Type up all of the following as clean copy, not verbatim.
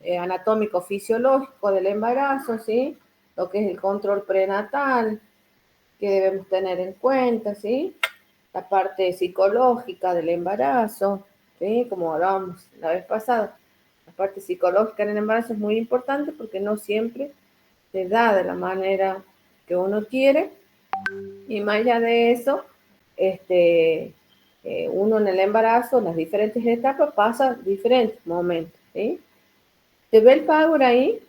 anatómico-fisiológico del embarazo, ¿sí? Lo que es el control prenatal, que debemos tener en cuenta, ¿sí? La parte psicológica del embarazo, ¿sí? Como hablábamos la vez pasada, la parte psicológica en el embarazo es muy importante porque no siempre se da de la manera que uno quiere, y más allá de eso, uno en el embarazo, en las diferentes etapas, pasa diferentes momentos, ¿sí? ¿Te ve el Power ahí?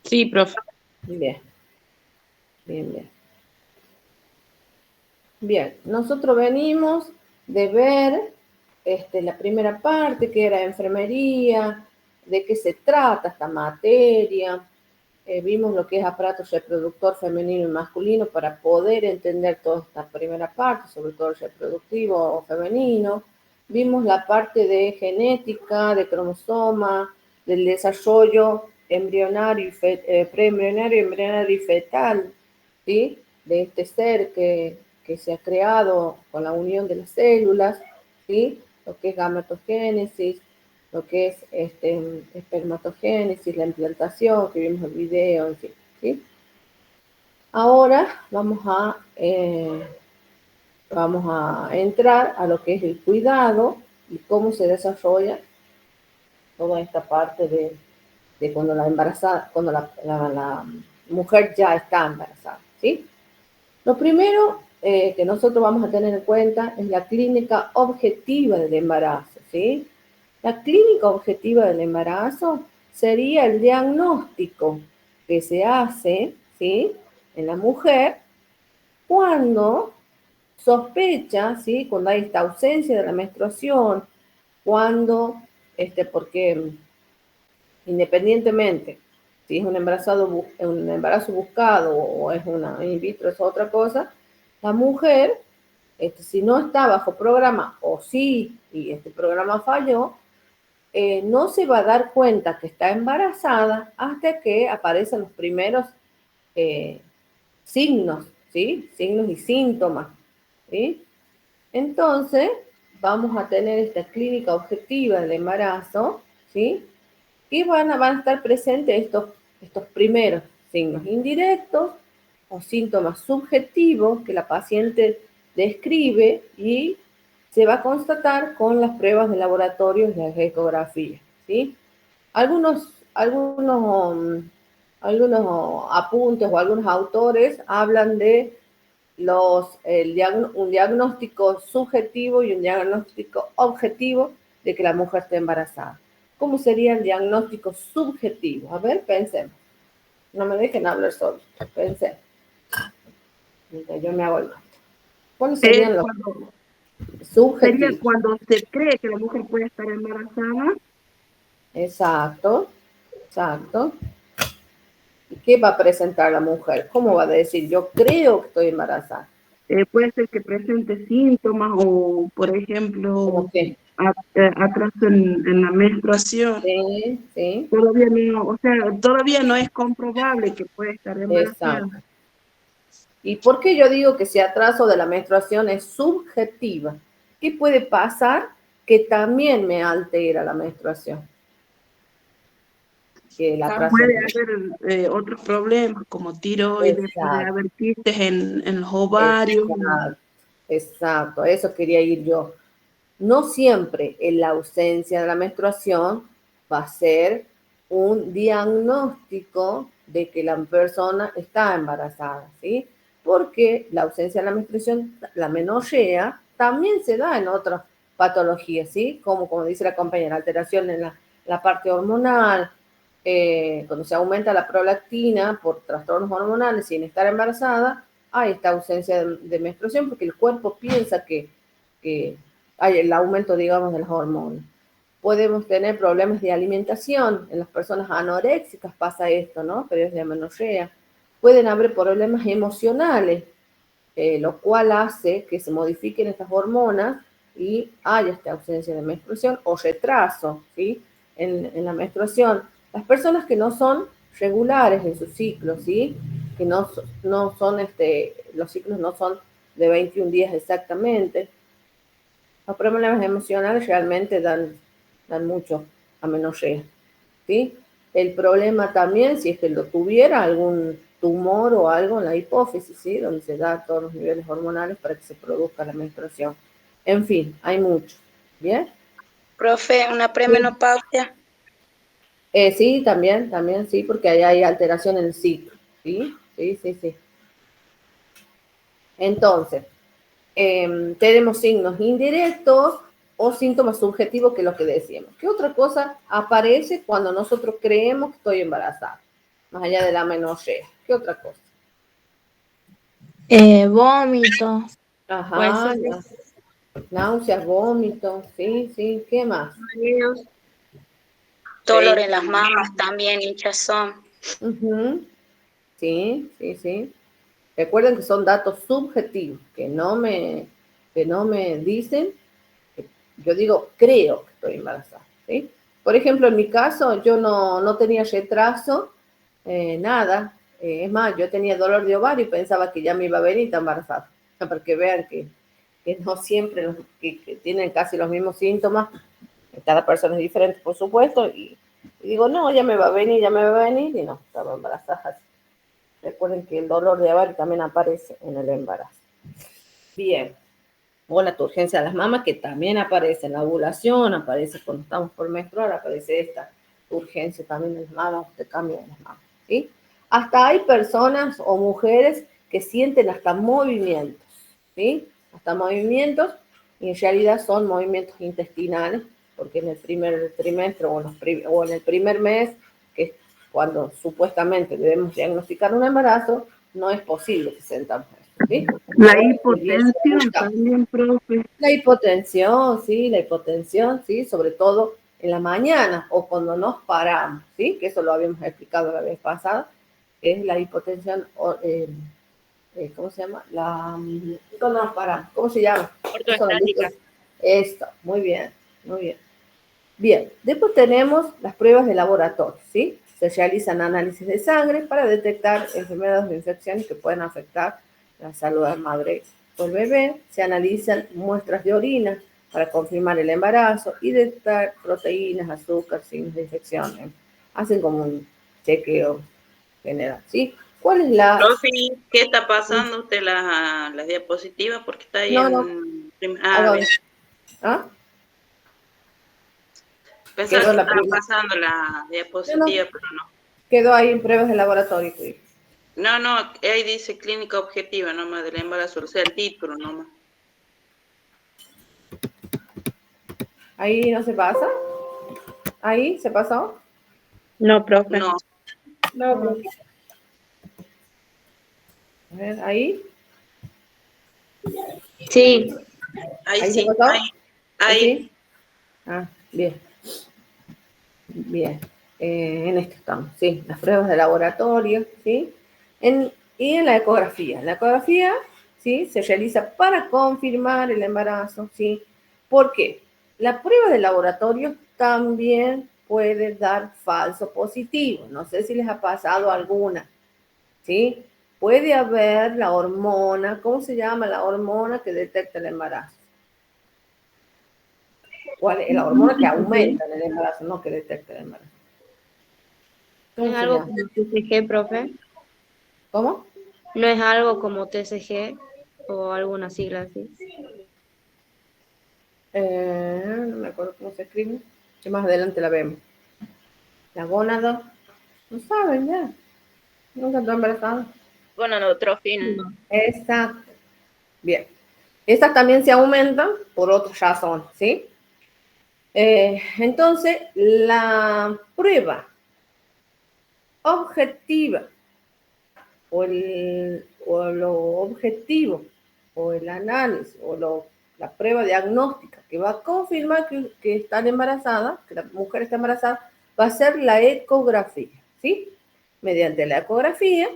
Sí, profe. Bien, bien, bien. Bien, nosotros venimos de ver la primera parte, que era enfermería, de qué se trata esta materia. Vimos lo que es aparato reproductor femenino y masculino para poder entender toda esta primera parte, sobre todo el reproductivo femenino. Vimos la parte de genética, de cromosoma, del desarrollo embrionario, preembrionario, embrionario y fetal, ¿sí? De este ser que se ha creado con la unión de las células, ¿sí? Lo que es gametogénesis, lo que es espermatogénesis, la implantación, que vimos el video, en fin, ¿sí? Ahora vamos a entrar a lo que es el cuidado y cómo se desarrolla toda esta parte de cuando la embarazada, cuando la mujer ya está embarazada, ¿sí? Lo primero que nosotros vamos a tener en cuenta es la clínica objetiva del embarazo, ¿sí? La clínica objetiva del embarazo sería el diagnóstico que se hace, ¿sí? En la mujer cuando sospecha, ¿sí? Cuando hay esta ausencia de la menstruación, cuando, porque independientemente si es un embarazo buscado o es una in vitro, es otra cosa, la mujer, si no está bajo programa o sí, y este programa falló, no se va a dar cuenta que está embarazada hasta que aparecen los primeros eh, signos, ¿sí? Signos y síntomas, ¿sí? Entonces, vamos a tener esta clínica objetiva del embarazo, ¿sí? Y van a estar presentes estos primeros signos indirectos o síntomas subjetivos que la paciente describe y se va a constatar con las pruebas de laboratorio y las ecografías, ¿sí? Algunos apuntes o algunos autores hablan de un diagnóstico subjetivo y un diagnóstico objetivo de que la mujer está embarazada. ¿Cómo sería el diagnóstico subjetivo? A ver, pensemos. No me dejen hablar solo. Pensemos. Mientras yo me hago el mate. ¿Cuáles Es serían los cuando, sería subjetivos? cuando se cree que la mujer puede estar embarazada. Exacto, exacto. ¿Y qué va a presentar la mujer? ¿Cómo va a decir, yo creo que estoy embarazada? Puede ser que presente síntomas o, por ejemplo, ¿Cómo qué? atraso en la menstruación. Sí, sí, Todavía no, o sea, todavía no es comprobable que puede estar embarazada. exacto. ¿Y por qué yo digo que ese atraso de la menstruación es subjetiva? ¿Qué puede pasar que también me altera la menstruación? Que el atraso Puede de la haber otros problemas como tiroides, puede Exacto, haber quistes en los ovarios. exacto, exacto, a eso quería ir yo. No siempre en la ausencia de la menstruación va a ser un diagnóstico de que la persona está embarazada, ¿sí? Porque la ausencia de la menstruación, la menorrea, también se da en otras patologías, ¿sí? Como dice la compañera, alteración en la parte hormonal, cuando se aumenta la prolactina por trastornos hormonales sin estar embarazada, hay esta ausencia de menstruación porque el cuerpo piensa que hay el aumento, digamos, de las hormonas. Podemos tener problemas de alimentación. En las personas anoréxicas pasa esto, ¿no? Periodos de amenorrea. Pueden haber problemas emocionales, lo cual hace que se modifiquen estas hormonas y haya esta ausencia de menstruación o retraso, ¿sí? En la menstruación. Las personas que no son regulares en su ciclo, ¿sí? Que no son, los ciclos no son de 21 días exactamente. Los problemas emocionales realmente dan mucho. amenorrea, ¿sí? El problema también, si es que lo tuviera, algún tumor o algo en la hipófisis, ¿sí? Donde se da todos los niveles hormonales para que se produzca la menstruación. En fin, hay mucho. ¿Bien? Profe, una premenopausia. Sí, también, sí, porque ahí hay alteración en el ciclo. ¿Sí? Sí. Entonces, tenemos signos indirectos o síntomas subjetivos, que es lo que decíamos. ¿Qué otra cosa aparece cuando nosotros creemos que estoy embarazada? Más allá de la amenorrea. ¿Qué otra cosa? Vómitos. Ajá, náuseas, vómitos, sí. ¿Qué más? Mareos. Dolor en las mamas también, hinchazón. Uh-huh. Sí. Recuerden que son datos subjetivos, que no me dicen, que yo digo, creo que estoy embarazada, ¿sí? Por ejemplo, en mi caso, yo no tenía retraso, nada. Es más, yo tenía dolor de ovario y pensaba que ya me iba a venir embarazada. Para que vean que no siempre, que tienen casi los mismos síntomas. Cada persona es diferente, por supuesto, y digo, no, ya me va a venir, y no, estaba embarazada. Recuerden que el dolor de ovario también aparece en el embarazo. Bien. O la turgencia de las mamas, que también aparece en la ovulación, aparece cuando estamos por menstruar, aparece esta urgencia también en las mamas, de cambio en las mamas, ¿sí? Hasta hay personas o mujeres que sienten hasta movimientos, ¿sí? Hasta movimientos, y en realidad son movimientos intestinales, porque en el primer trimestre o en el primer mes, que es cuando supuestamente debemos diagnosticar un embarazo, no es posible que sentamos esto, ¿sí? La hipotensión también, profe. La hipotensión, sí, sobre todo en la mañana o cuando nos paramos, ¿sí? Que eso lo habíamos explicado la vez pasada, que es la hipotensión, ¿cómo se llama? Cuando nos paramos, ¿cómo se llama? Ortoestática. Esto, muy bien. Bien, después tenemos las pruebas de laboratorio, ¿sí? Se realizan análisis de sangre para detectar enfermedades o infecciones que pueden afectar la salud de la madre o el bebé. Se analizan muestras de orina para confirmar el embarazo y detectar proteínas, azúcar, signos de infección. Hacen como un chequeo general, ¿sí? ¿Cuál es la...? Profe, ¿qué está pasando usted las diapositivas? Porque está ahí No. bien. ¿Ah? Pensaba Quedó que la estaba primera. pasando la diapositiva, pero no. Quedó ahí en pruebas de laboratorio. ¿Sí? No, ahí dice clínica objetiva nomás del embarazo, o sea, el título nomás. Ahí no se pasa. Ahí se pasó. No, profe. No, No, profe. A ver, ahí. Sí. ahí ¿Ahí se sí, pasó? ahí. ¿Sí? Ah, bien. En esto estamos, sí. Las pruebas de laboratorio, ¿sí? Y en la ecografía. La ecografía, ¿sí? Se realiza para confirmar el embarazo, ¿sí? ¿Por qué? La prueba de laboratorio también puede dar falso positivo. No sé si les ha pasado alguna, ¿sí? Puede haber la hormona, ¿cómo se llama la hormona que detecta el embarazo? ¿Cuál es la hormona que aumenta en el embarazo, no que detecta el embarazo? ¿No es ¿Cómo se algo llama? como TCG, profe? ¿Cómo? ¿No es algo como TCG o alguna sigla así? No me acuerdo cómo se escribe. Que más adelante la vemos. La gónada. No saben ya. Nunca está embarazada. Gonadotrofina. Exacto. Bien. Estas también se aumentan por otra razón, ¿sí? Entonces, la prueba objetiva o lo objetivo o el análisis la prueba diagnóstica que va a confirmar que están embarazadas, que la mujer está embarazada, va a ser la ecografía, ¿sí? Mediante la ecografía,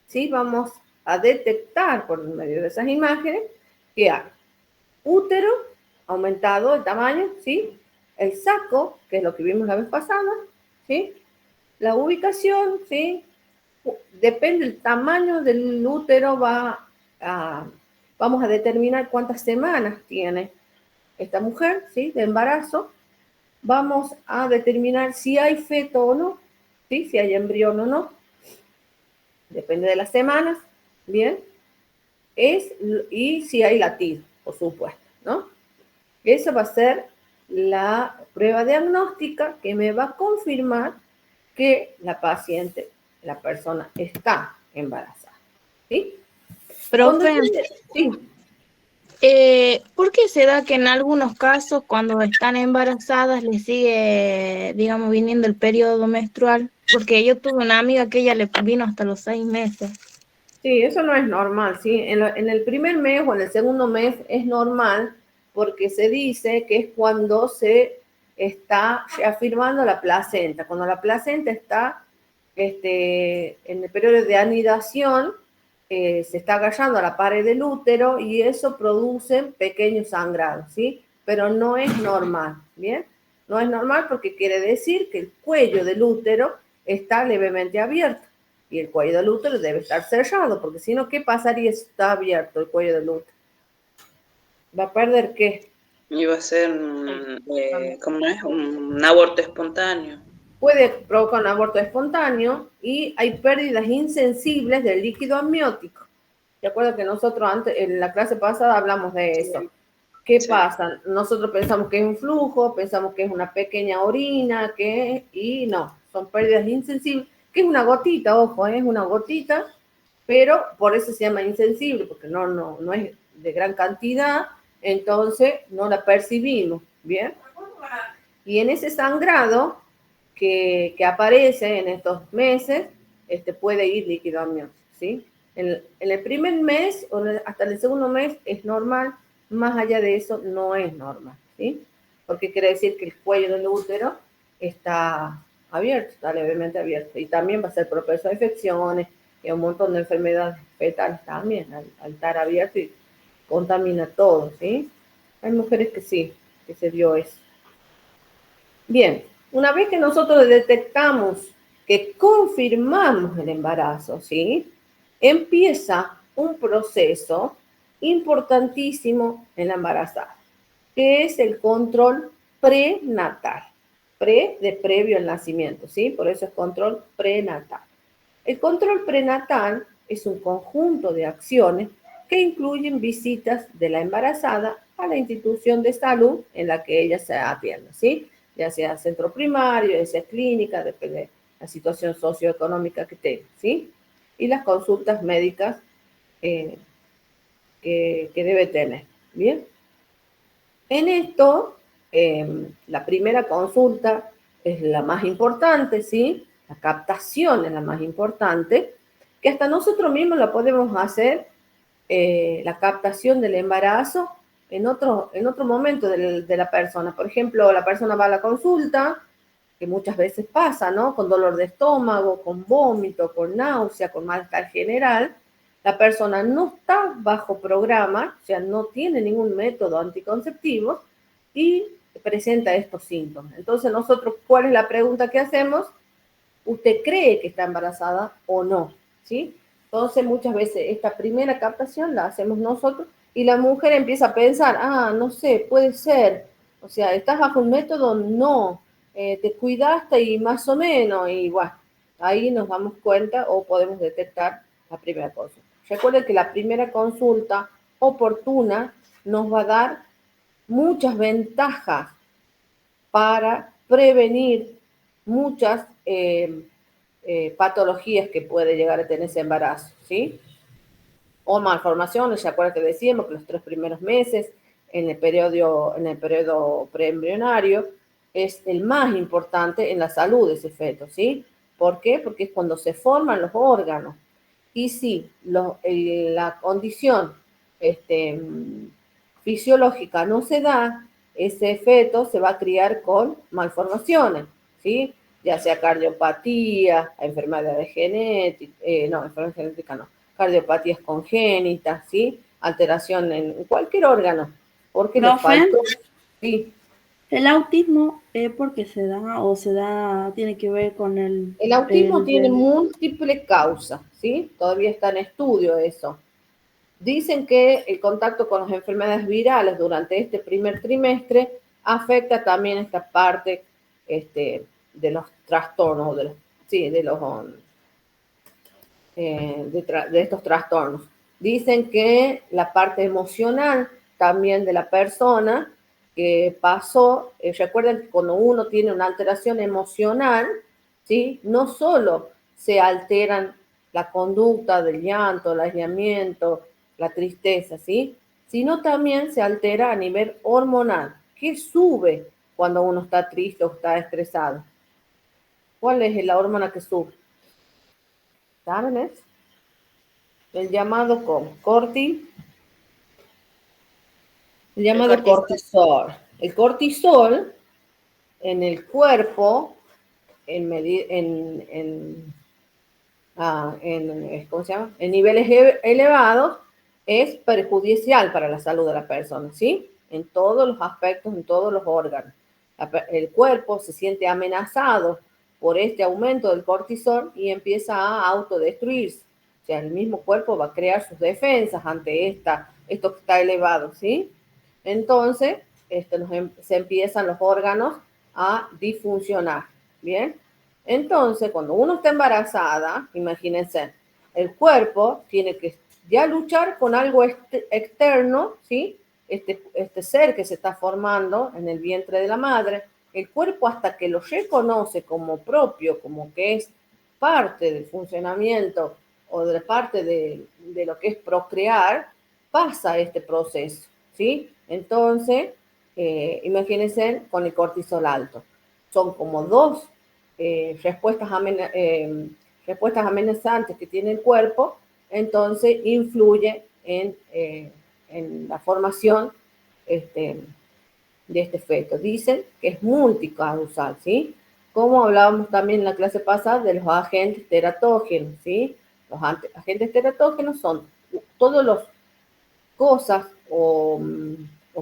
¿sí? Vamos a detectar por medio de esas imágenes que hay útero aumentado el tamaño, ¿sí? El saco, que es lo que vimos la vez pasada, ¿sí? La ubicación, ¿sí? Depende del tamaño del útero, vamos a determinar cuántas semanas tiene esta mujer, ¿sí? De embarazo, vamos a determinar si hay feto o no, ¿sí? Si hay embrión o no, depende de las semanas, ¿bien? Y si hay latido, por supuesto, ¿no? Esa va a ser la prueba diagnóstica que me va a confirmar que la paciente, la persona, está embarazada, ¿sí? Profe, Sí, ¿por qué se da que en algunos casos cuando están embarazadas les sigue, digamos, viniendo el periodo menstrual? Porque yo tuve una amiga que ella le vino hasta los 6 meses. sí, eso no es normal, ¿sí? En el primer mes o en el segundo mes es normal porque se dice que es cuando se está afirmando la placenta. Cuando la placenta está en el periodo de anidación, se está agarrando a la pared del útero y eso produce pequeños sangrados, ¿sí? Pero no es normal, ¿bien? No es normal porque quiere decir que el cuello del útero está levemente abierto y el cuello del útero debe estar cerrado, porque si no, ¿qué pasaría si está abierto el cuello del útero? ¿Va a perder qué? Iba a ser, ¿cómo es? Un aborto espontáneo. Puede provocar un aborto espontáneo y hay pérdidas insensibles del líquido amniótico. ¿De acuerdo que nosotros antes, en la clase pasada hablamos de eso? ¿Qué pasa? Nosotros pensamos que es un flujo, pensamos que es una pequeña orina, y no, son pérdidas insensibles, que es una gotita, ojo, es una gotita, pero por eso se llama insensible, porque no es de gran cantidad, entonces no la percibimos, ¿bien? Y en ese sangrado que aparece en estos meses, puede ir líquido amniótico, ¿sí? En el primer mes o hasta el segundo mes es normal, más allá de eso no es normal, ¿sí? Porque quiere decir que el cuello del útero está abierto, está levemente abierto, y también va a ser propenso a infecciones y a un montón de enfermedades fetales también, al estar abierto y contamina todo, ¿sí? Hay mujeres que sí, que se dio eso. Bien, una vez que nosotros detectamos que confirmamos el embarazo, ¿sí? Empieza un proceso importantísimo en la embarazada, que es el control prenatal. Pre de previo al nacimiento, ¿sí? Por eso es control prenatal. El control prenatal es un conjunto de acciones que incluyen visitas de la embarazada a la institución de salud en la que ella se atienda, ¿sí? Ya sea centro primario, ya sea clínica, depende de la situación socioeconómica que tenga, ¿sí? Y las consultas médicas que debe tener, ¿bien? En esto, la primera consulta es la más importante, ¿sí? La captación es la más importante, que hasta nosotros mismos la podemos hacer, la captación del embarazo en otro momento de la persona. Por ejemplo, la persona va a la consulta, que muchas veces pasa, ¿no? Con dolor de estómago, con vómito, con náusea, con malestar general. La persona no está bajo programa, o sea, no tiene ningún método anticonceptivo y presenta estos síntomas. Entonces, nosotros, ¿cuál es la pregunta que hacemos? ¿Usted cree que está embarazada o no? ¿Sí? Entonces, muchas veces esta primera captación la hacemos nosotros y la mujer empieza a pensar, no sé, puede ser. O sea, ¿estás bajo un método? No. Te cuidaste y más o menos, y bueno, ahí nos damos cuenta o podemos detectar la primera consulta. Recuerden que la primera consulta oportuna nos va a dar muchas ventajas para prevenir muchas patologías que puede llegar a tener ese embarazo, ¿sí? O malformaciones, ¿se acuerdan que decíamos que los 3 primeros meses en el periodo preembrionario es el más importante en la salud de ese feto, ¿sí? ¿Por qué? Porque es cuando se forman los órganos. Y si la condición fisiológica no se da, ese feto se va a criar con malformaciones, ¿sí? Ya sea cardiopatía, enfermedades genéticas, enfermedades genéticas no, cardiopatías congénitas, ¿sí? Alteración en cualquier órgano, porque le Profe, faltó, sí. ¿el autismo por qué se da o tiene que ver con El autismo tiene múltiples causas, ¿sí? Todavía está en estudio eso. Dicen que el contacto con las enfermedades virales durante este primer trimestre afecta también esta parte de los trastornos, de estos trastornos. Dicen que la parte emocional también de la persona que pasó, recuerden que cuando uno tiene una alteración emocional, ¿sí? No solo se alteran la conducta del llanto, el aislamiento, la tristeza, ¿sí? Sino también se altera a nivel hormonal. ¿Qué sube cuando uno está triste o está estresado? ¿Cuál es la hormona que sube? ¿Saben eso? El llamado el llamado cortisol. El cortisol en el cuerpo, ¿cómo se llama? En niveles elevados, es perjudicial para la salud de la persona, ¿sí? En todos los aspectos, en todos los órganos. El cuerpo se siente amenazado por este aumento del cortisol y empieza a autodestruirse. O sea, el mismo cuerpo va a crear sus defensas ante esto que está elevado, ¿sí? Entonces, se empiezan los órganos a disfuncionar, ¿bien? Entonces, cuando uno está embarazada, imagínense, el cuerpo tiene que ya luchar con algo externo, ¿sí? Este ser que se está formando en el vientre de la madre, el cuerpo hasta que lo reconoce como propio, como que es parte del funcionamiento o de parte de lo que es procrear, pasa este proceso, ¿sí? Entonces, imagínense con el cortisol alto. Son como dos respuestas amenazantes que tiene el cuerpo, entonces influye en la formación de este feto. Dicen que es multicausal, ¿sí? Como hablábamos también en la clase pasada de los agentes teratógenos, ¿sí? Los agentes teratógenos son todos los cosas o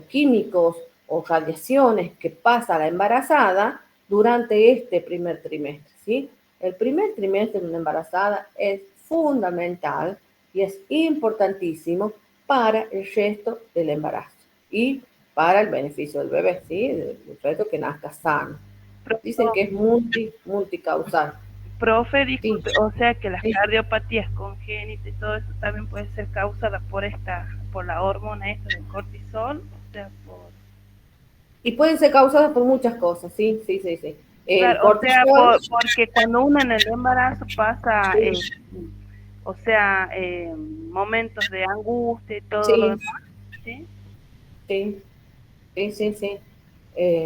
químicos o radiaciones que pasa la embarazada durante este primer trimestre, ¿sí? El primer trimestre de una embarazada es fundamental y es importantísimo para el resto del embarazo y para el beneficio del bebé, ¿sí? Del feto que nazca sano. Dicen que es multicausal. Profe, disculpe, Sí. o sea que las cardiopatías congénitas y todo eso también puede ser causada por la hormona esta del cortisol, o sea, Y pueden ser causadas por muchas cosas, sí. El claro, cortisol, o sea, porque cuando uno en el embarazo pasa, momentos de angustia y todo lo demás, ¿sí? Sí.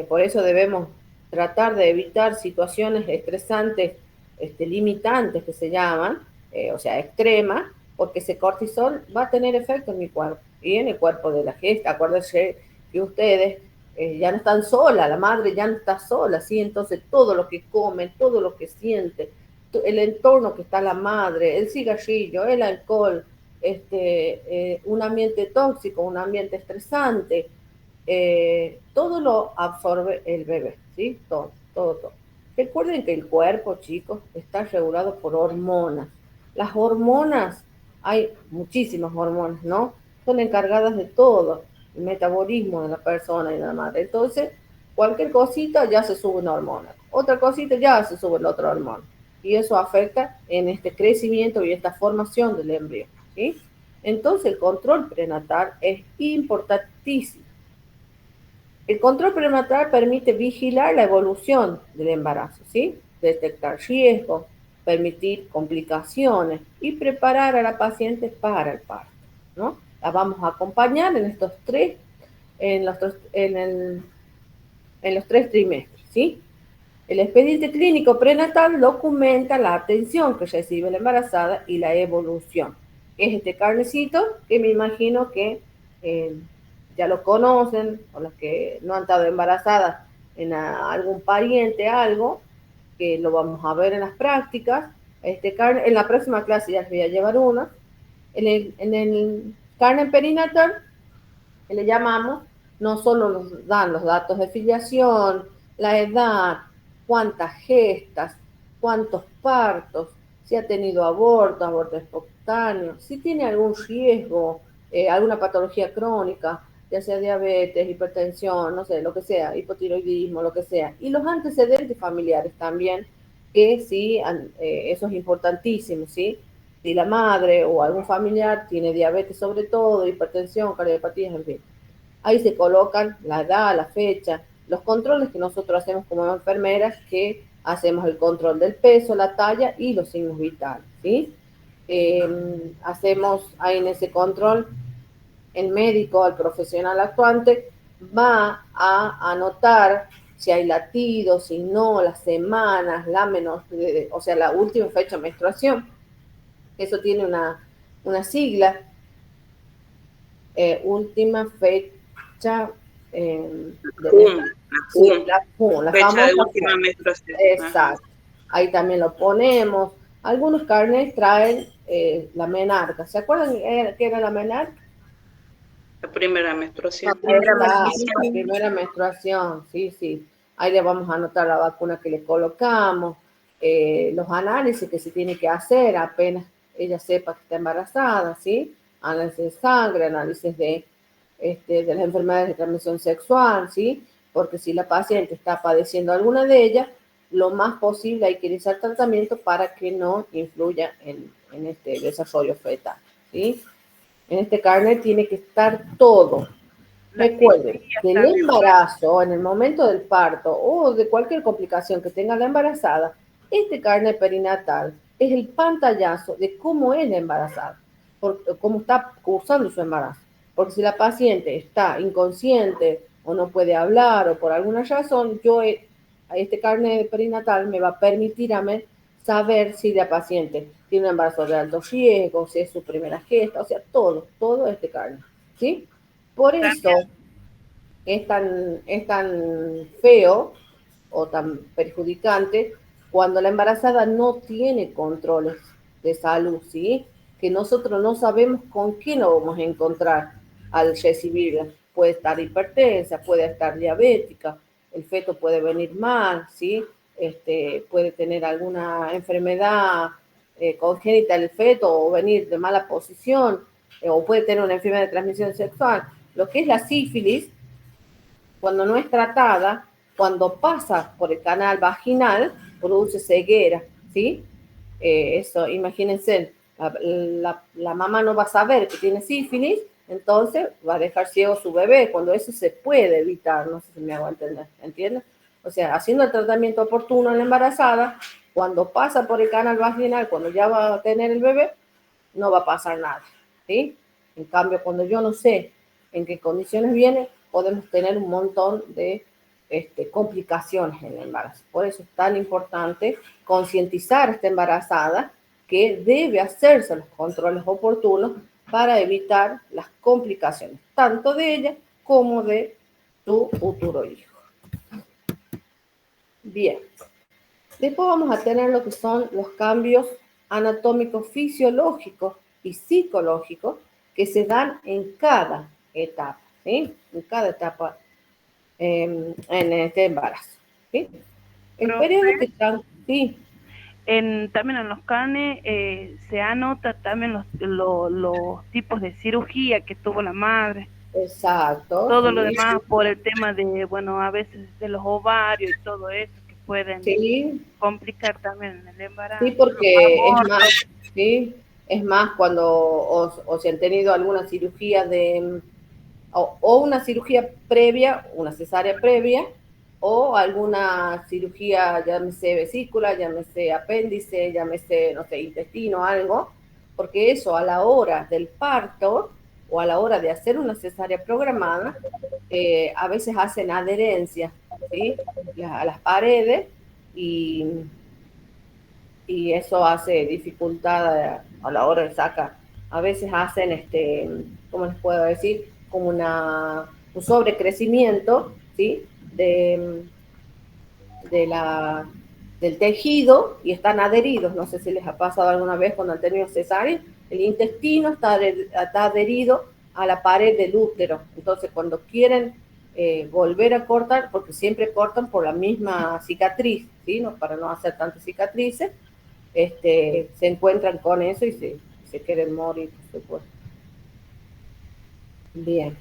Por eso debemos tratar de evitar situaciones estresantes, limitantes que se llaman, o sea, extremas, porque ese cortisol va a tener efecto en mi cuerpo y en el cuerpo de la gesta. Acuérdense que ustedes ya no están solas, la madre ya no está sola, ¿sí? Entonces todo lo que come, todo lo que siente, el entorno que está la madre, el cigarrillo, el alcohol, un ambiente tóxico, un ambiente estresante, todo lo absorbe el bebé, ¿sí? Todo. Recuerden que el cuerpo, chicos, está regulado por hormonas. Las hormonas, hay muchísimas hormonas, ¿no? Son encargadas de todo, el metabolismo de la persona y de la madre. Entonces, cualquier cosita ya se sube una hormona. Otra cosita ya se sube la otra hormona. Y eso afecta en este crecimiento y esta formación del embrión, ¿sí? Entonces, el control prenatal es importantísimo. El control prenatal permite vigilar la evolución del embarazo, ¿sí? Detectar riesgos, permitir complicaciones y preparar a la paciente para el parto, ¿no? La vamos a acompañar en los tres trimestres, ¿sí? El expediente clínico prenatal documenta la atención que recibe la embarazada y la evolución. Es este carnecito que me imagino que ya lo conocen, o las que no han estado embarazadas en algún pariente, algo, que lo vamos a ver en las prácticas. En la próxima clase ya les voy a llevar una. En el carnet perinatal, que le llamamos, no solo nos dan los datos de filiación, la edad, cuántas gestas, cuántos partos, si ha tenido aborto espontáneo, si tiene algún riesgo, alguna patología crónica, ya sea diabetes, hipertensión, no sé, lo que sea, hipotiroidismo, lo que sea. Y los antecedentes familiares también, que sí, eso es importantísimo, ¿sí? Si la madre o algún familiar tiene diabetes sobre todo, hipertensión, cardiopatías, en fin. Ahí se colocan la edad, la fecha, los controles que nosotros hacemos como enfermeras, que hacemos el control del peso, la talla y los signos vitales, ¿sí? Hacemos ahí en ese control, el médico, el profesional actuante, va a anotar si hay latidos, si no, las semanas, la menor, o sea, la última fecha de menstruación. Eso tiene una sigla, última fecha la fecha de famosa última FUM. menstruación. Exacto. Ahí también lo ponemos. Algunos carnets traen la menarca. ¿Se acuerdan qué era la menarca? La primera menstruación. La primera menstruación, sí, sí. Ahí le vamos a anotar la vacuna que le colocamos, los análisis que se tiene que hacer apenas ella sepa que está embarazada, ¿sí? Análisis de sangre, análisis de las enfermedades de transmisión sexual, ¿sí? Porque si la paciente está padeciendo alguna de ellas, lo más posible hay que iniciar tratamiento para que no influya en este desarrollo fetal, ¿sí? En este carnet tiene que estar todo. Recuerden, del embarazo, en el momento del parto o de cualquier complicación que tenga la embarazada, este carnet perinatal es el pantallazo de cómo es la embarazada, cómo está cursando su embarazo. Porque si la paciente está inconsciente o no puede hablar o por alguna razón, este carnet perinatal me va a permitir a mí saber si la paciente tiene un embarazo de alto riesgo, si es su primera gesta, o sea, todo este carnet, ¿sí? Por eso es tan feo o tan perjudicante cuando la embarazada no tiene controles de salud, ¿sí? Que nosotros no sabemos con qué nos vamos a encontrar al recibirla. Puede estar hipertensa, puede estar diabética, el feto puede venir mal, ¿sí? Puede tener alguna enfermedad congénita el feto o venir de mala posición, o puede tener una enfermedad de transmisión sexual. Lo que es la sífilis, cuando no es tratada, cuando pasa por el canal vaginal, produce ceguera, ¿sí? Eso, imagínense, la mamá no va a saber que tiene sífilis, entonces va a dejar ciego a su bebé, cuando eso se puede evitar, no sé si me hago entender, ¿entiendes? O sea, haciendo el tratamiento oportuno en la embarazada, cuando pasa por el canal vaginal, cuando ya va a tener el bebé, no va a pasar nada, ¿sí? En cambio, cuando yo no sé en qué condiciones viene, podemos tener un montón de complicaciones en el embarazo. Por eso es tan importante concientizar a esta embarazada que debe hacerse los controles oportunos para evitar las complicaciones, tanto de ella como de su futuro hijo. Bien. Después vamos a tener lo que son los cambios anatómicos, fisiológicos y psicológicos que se dan en cada etapa, ¿sí? En cada etapa en este embarazo, ¿sí? El periodo que están, sí. También en los carnes se anota también los tipos de cirugía que tuvo la madre. Exacto. Todo sí. lo demás por el tema de, bueno, a veces de los ovarios y todo eso que pueden complicar también el embarazo. Sí, porque es más, sí, es más cuando o se han tenido alguna cirugía o una cirugía previa, una cesárea previa, o alguna cirugía, llámese vesícula, llámese apéndice, llámese, no sé, intestino, algo, porque eso a la hora del parto o a la hora de hacer una cesárea programada, a veces hacen adherencia, ¿sí? A las paredes y eso hace dificultad a la hora de sacar. A veces hacen, ¿cómo les puedo decir? Como un sobrecrecimiento, ¿sí? Del tejido y están adheridos. No sé si les ha pasado alguna vez cuando han tenido cesárea. El intestino está adherido a la pared del útero. Entonces, cuando quieren volver a cortar, porque siempre cortan por la misma cicatriz, ¿sí? No, para no hacer tantas cicatrices, se encuentran con eso y se quieren morir, por supuesto. Bien.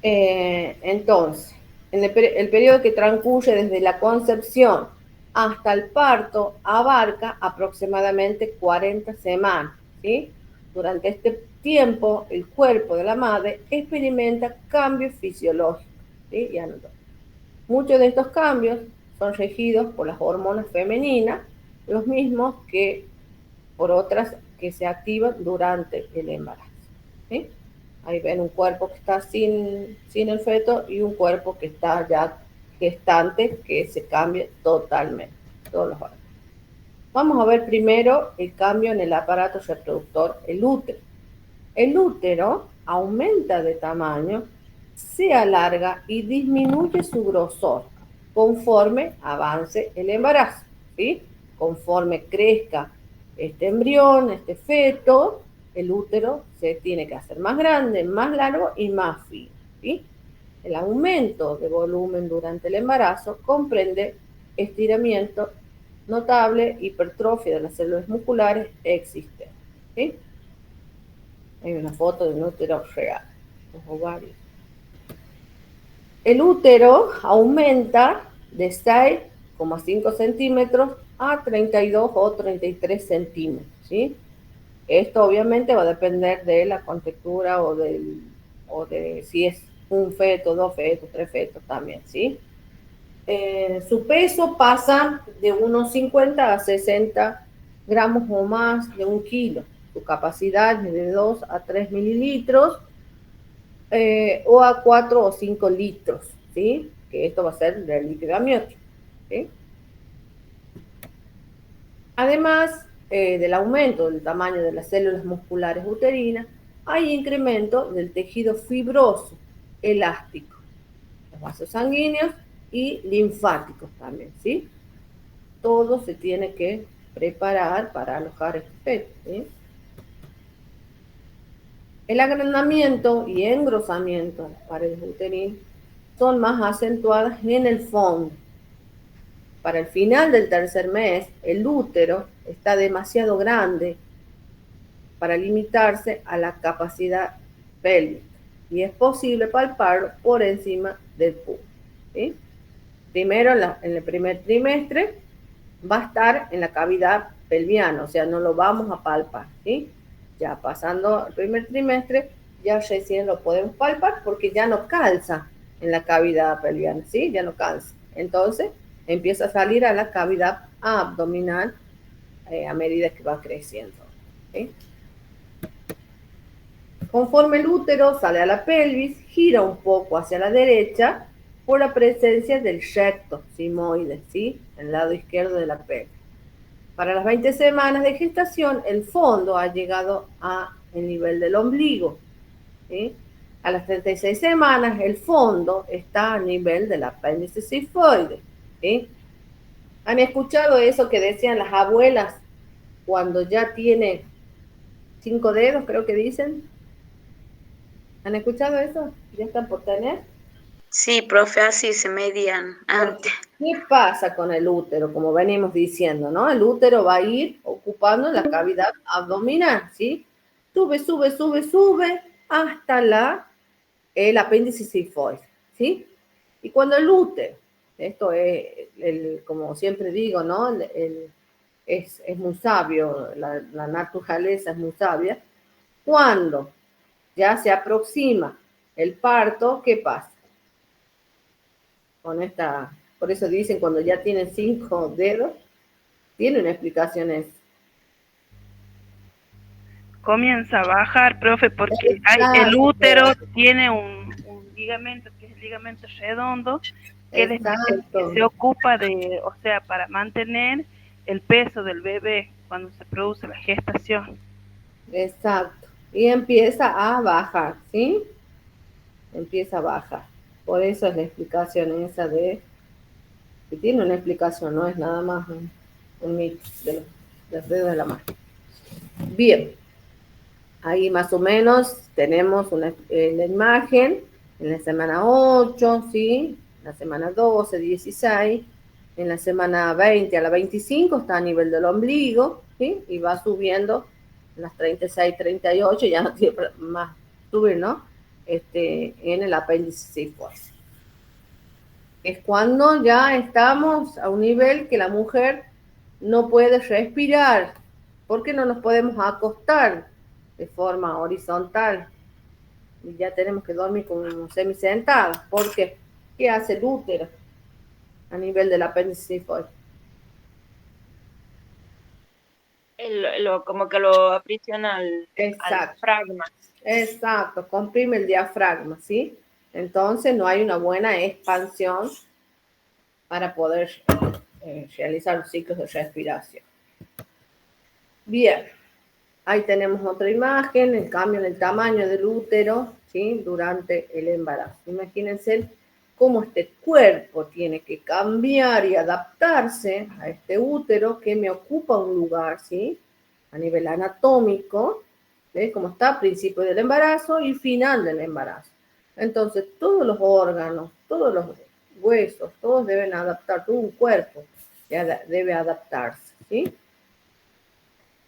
Entonces, el periodo que transcurre desde la concepción hasta el parto abarca aproximadamente 40 semanas, ¿sí? Durante este tiempo, el cuerpo de la madre experimenta cambios fisiológicos, ¿sí? Muchos de estos cambios son regidos por las hormonas femeninas, los mismos que por otras que se activan durante el embarazo, ¿sí? Ahí ven un cuerpo que está sin el feto y un cuerpo que está ya gestante, que se cambia totalmente, todos los órganos. Vamos a ver primero el cambio en el aparato reproductor, el útero. El útero aumenta de tamaño, se alarga y disminuye su grosor conforme avance el embarazo, ¿sí? Conforme crezca este embrión, este feto, el útero se tiene que hacer más grande, más largo y más fino, ¿sí? El aumento de volumen durante el embarazo comprende estiramiento notable, hipertrofia de las células musculares existentes, ¿sí? Hay una foto de un útero real, los ovarios. El útero aumenta de 6,5 centímetros a 32 o 33 centímetros, ¿sí? Esto obviamente va a depender de la contextura o de si es un feto, 2 fetos, 3 fetos también, ¿sí? Su peso pasa de unos 50 a 60 gramos o más de 1 kilo. Su capacidad es de 2 a 3 mililitros o a 4 o 5 litros, ¿sí? Que esto va a ser del líquido amniótico, ¿sí? Además del aumento del tamaño de las células musculares uterinas, hay incremento del tejido fibroso, elástico, los vasos sanguíneos y linfáticos también, ¿sí? Todo se tiene que preparar para alojar este feto, ¿sí? El agrandamiento y engrosamiento de las paredes uterinas son más acentuadas en el fondo. Para el final del tercer mes, el útero está demasiado grande para limitarse a la capacidad pélvica y es posible palparlo por encima del pubis, ¿sí? Primero, en el primer trimestre, va a estar en la cavidad pelviana, o sea, no lo vamos a palpar, ¿sí? Ya pasando el primer trimestre, ya recién lo podemos palpar porque ya no calza en la cavidad pelviana, ¿sí? Ya no calza. Entonces, empieza a salir a la cavidad abdominal a medida que va creciendo, ¿sí? Conforme el útero sale a la pelvis, gira un poco hacia la derecha por la presencia del recto sigmoide, ¿sí? En el lado izquierdo de la pelvis. Para las 20 semanas de gestación, el fondo ha llegado al nivel del ombligo, ¿sí? A las 36 semanas, el fondo está a nivel del apéndice cifoide, ¿sí? ¿Han escuchado eso que decían las abuelas cuando ya tiene 5 dedos, creo que dicen? ¿Han escuchado eso? ¿Ya están por tener? Sí, profe, así se medían antes. ¿Qué pasa con el útero? Como venimos diciendo, ¿no? El útero va a ir ocupando la cavidad abdominal, ¿sí? Sube, sube, sube, sube hasta el apéndice cifoide, ¿sí? Y cuando el útero, esto es, como siempre digo, ¿no? Es muy sabio, la naturaleza es muy sabia. Cuando ya se aproxima el parto, ¿qué pasa? Por eso dicen cuando ya tienen 5 dedos, tiene una explicación eso. Comienza a bajar, profe, porque el útero tiene un ligamento que es el ligamento redondo, que es el que se ocupa de, o sea, para mantener el peso del bebé cuando se produce la gestación. Exacto. Y empieza a bajar, ¿sí? Empieza a bajar. Por eso es la explicación esa que tiene una explicación, no es nada más un mito de los dedos de la mano. Bien. Ahí más o menos tenemos la imagen en la semana 8, ¿sí? En la semana 12, 16, en la semana 20 a la 25 está a nivel del ombligo, ¿sí? Y va subiendo en las 36, 38, ya no tiene más subir, ¿no? en el apéndice cifoide. Es cuando ya estamos a un nivel que la mujer no puede respirar, porque no nos podemos acostar de forma horizontal y ya tenemos que dormir como semisentadas. ¿Por qué? ¿Qué hace el útero a nivel del apéndice cifoide? Como que lo aprisiona al Exacto. diafragma. Exacto, comprime el diafragma, ¿sí? Entonces no hay una buena expansión para poder realizar los ciclos de respiración. Bien, ahí tenemos otra imagen, el cambio en el tamaño del útero, ¿sí? Durante el embarazo. Imagínense cómo este cuerpo tiene que cambiar y adaptarse a este útero que me ocupa un lugar, ¿sí? A nivel anatómico, ¿ves? Como está principio del embarazo y final del embarazo. Entonces, todos los órganos, todos los huesos, todos deben adaptar, todo un cuerpo debe adaptarse, ¿sí?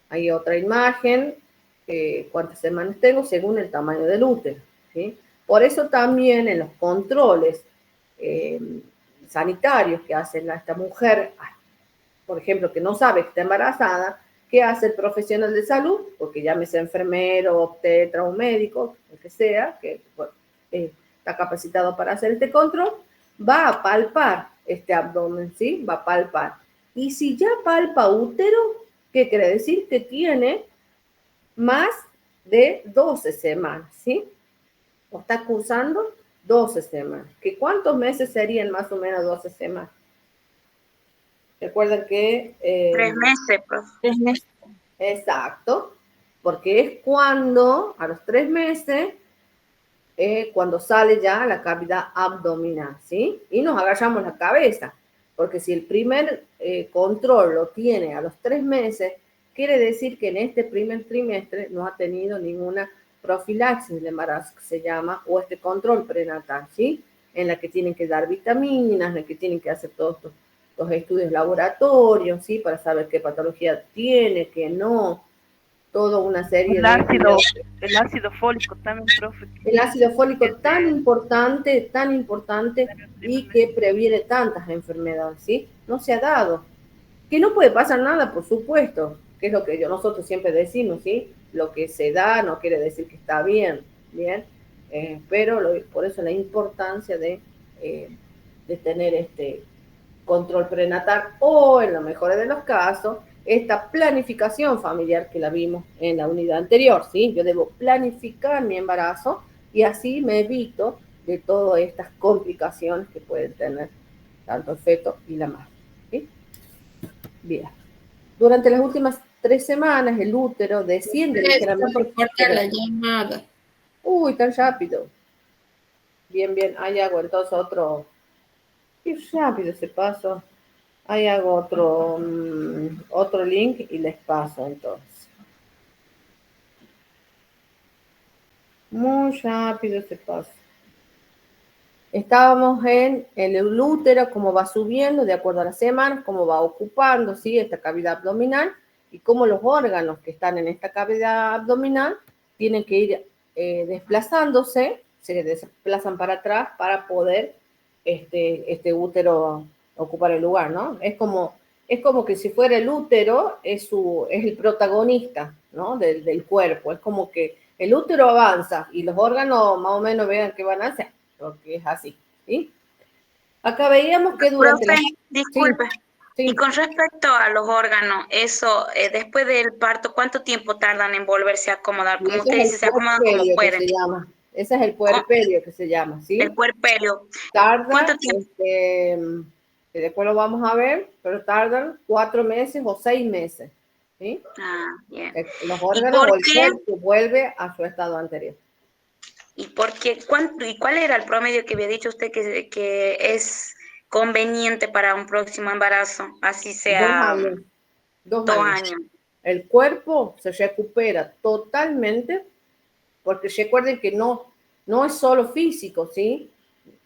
Hay otra imagen, cuántas semanas tengo según el tamaño del útero, ¿sí? Por eso también en los controles sanitarios que hace esta mujer, por ejemplo, que no sabe que está embarazada, ¿qué hace el profesional de salud? Porque llámese enfermero, obstetra o médico, el que sea, que está capacitado para hacer este control, va a palpar este abdomen, ¿sí? Va a palpar. Y si ya palpa útero, ¿qué quiere decir? Que tiene más de 12 semanas, ¿sí? O está cursando 12 semanas. ¿Que cuántos meses serían más o menos 12 semanas? Recuerden que... 3 meses, profe. 3 meses. Exacto, porque es cuando, a los 3 meses, cuando sale ya la cavidad abdominal, ¿sí? Y nos agachamos la cabeza, porque si el primer control lo tiene a los 3 meses, quiere decir que en este primer trimestre no ha tenido ninguna profilaxis de embarazo, que se llama, o este control prenatal, ¿sí? En la que tienen que dar vitaminas, en la que tienen que hacer todos los estudios laboratorios, ¿sí? Para saber qué patología tiene, qué no, toda una serie el ácido fólico también, profe. El ácido fólico tan importante y que previene tantas enfermedades, ¿sí? No se ha dado. Que no puede pasar nada, por supuesto, que es lo que nosotros siempre decimos, ¿sí? Lo que se da no quiere decir que está bien, ¿bien? Pero por eso la importancia de tener este control prenatal o, en lo mejor de los casos, esta planificación familiar que la vimos en la unidad anterior, ¿sí? Yo debo planificar mi embarazo y así me evito de todas estas complicaciones que pueden tener tanto el feto y la madre, ¿sí? Bien. Durante las últimas 3 semanas el útero desciende ligeramente. La llamada. Uy, tan rápido. Bien, bien. Ahí hago entonces otro. Qué rápido se pasó. Ahí hago otro link y les paso entonces. Muy rápido se pasa. Estábamos en el útero, cómo va subiendo de acuerdo a las semanas, cómo va ocupando, ¿sí? Esta cavidad abdominal y cómo los órganos que están en esta cavidad abdominal tienen que ir desplazándose, se desplazan para atrás para poder este útero ocupar el lugar, ¿no? Es como que si fuera el útero, es el protagonista, ¿no? Del cuerpo. Es como que el útero avanza y los órganos más o menos vean qué van a hacer, porque es así, ¿sí? Acá veíamos que durante... Profe, disculpe. Sí. Y con respecto a los órganos, eso, después del parto, ¿cuánto tiempo tardan en volverse a acomodar? Como usted dice, se acomodan como pueden. Ese es el puerperio que se llama, ¿sí? El puerperio. Tarda, ¿Cuánto tiempo? Después lo vamos a ver, pero tardan 4 meses o 6 meses, ¿sí? Ah, bien. Los órganos o el cuerpo vuelve a su estado anterior. ¿Y por qué? ¿Y cuál era el promedio que había dicho usted que es conveniente para un próximo embarazo? Así sea 2 años. El cuerpo se recupera totalmente, porque recuerden que no es solo físico, ¿sí?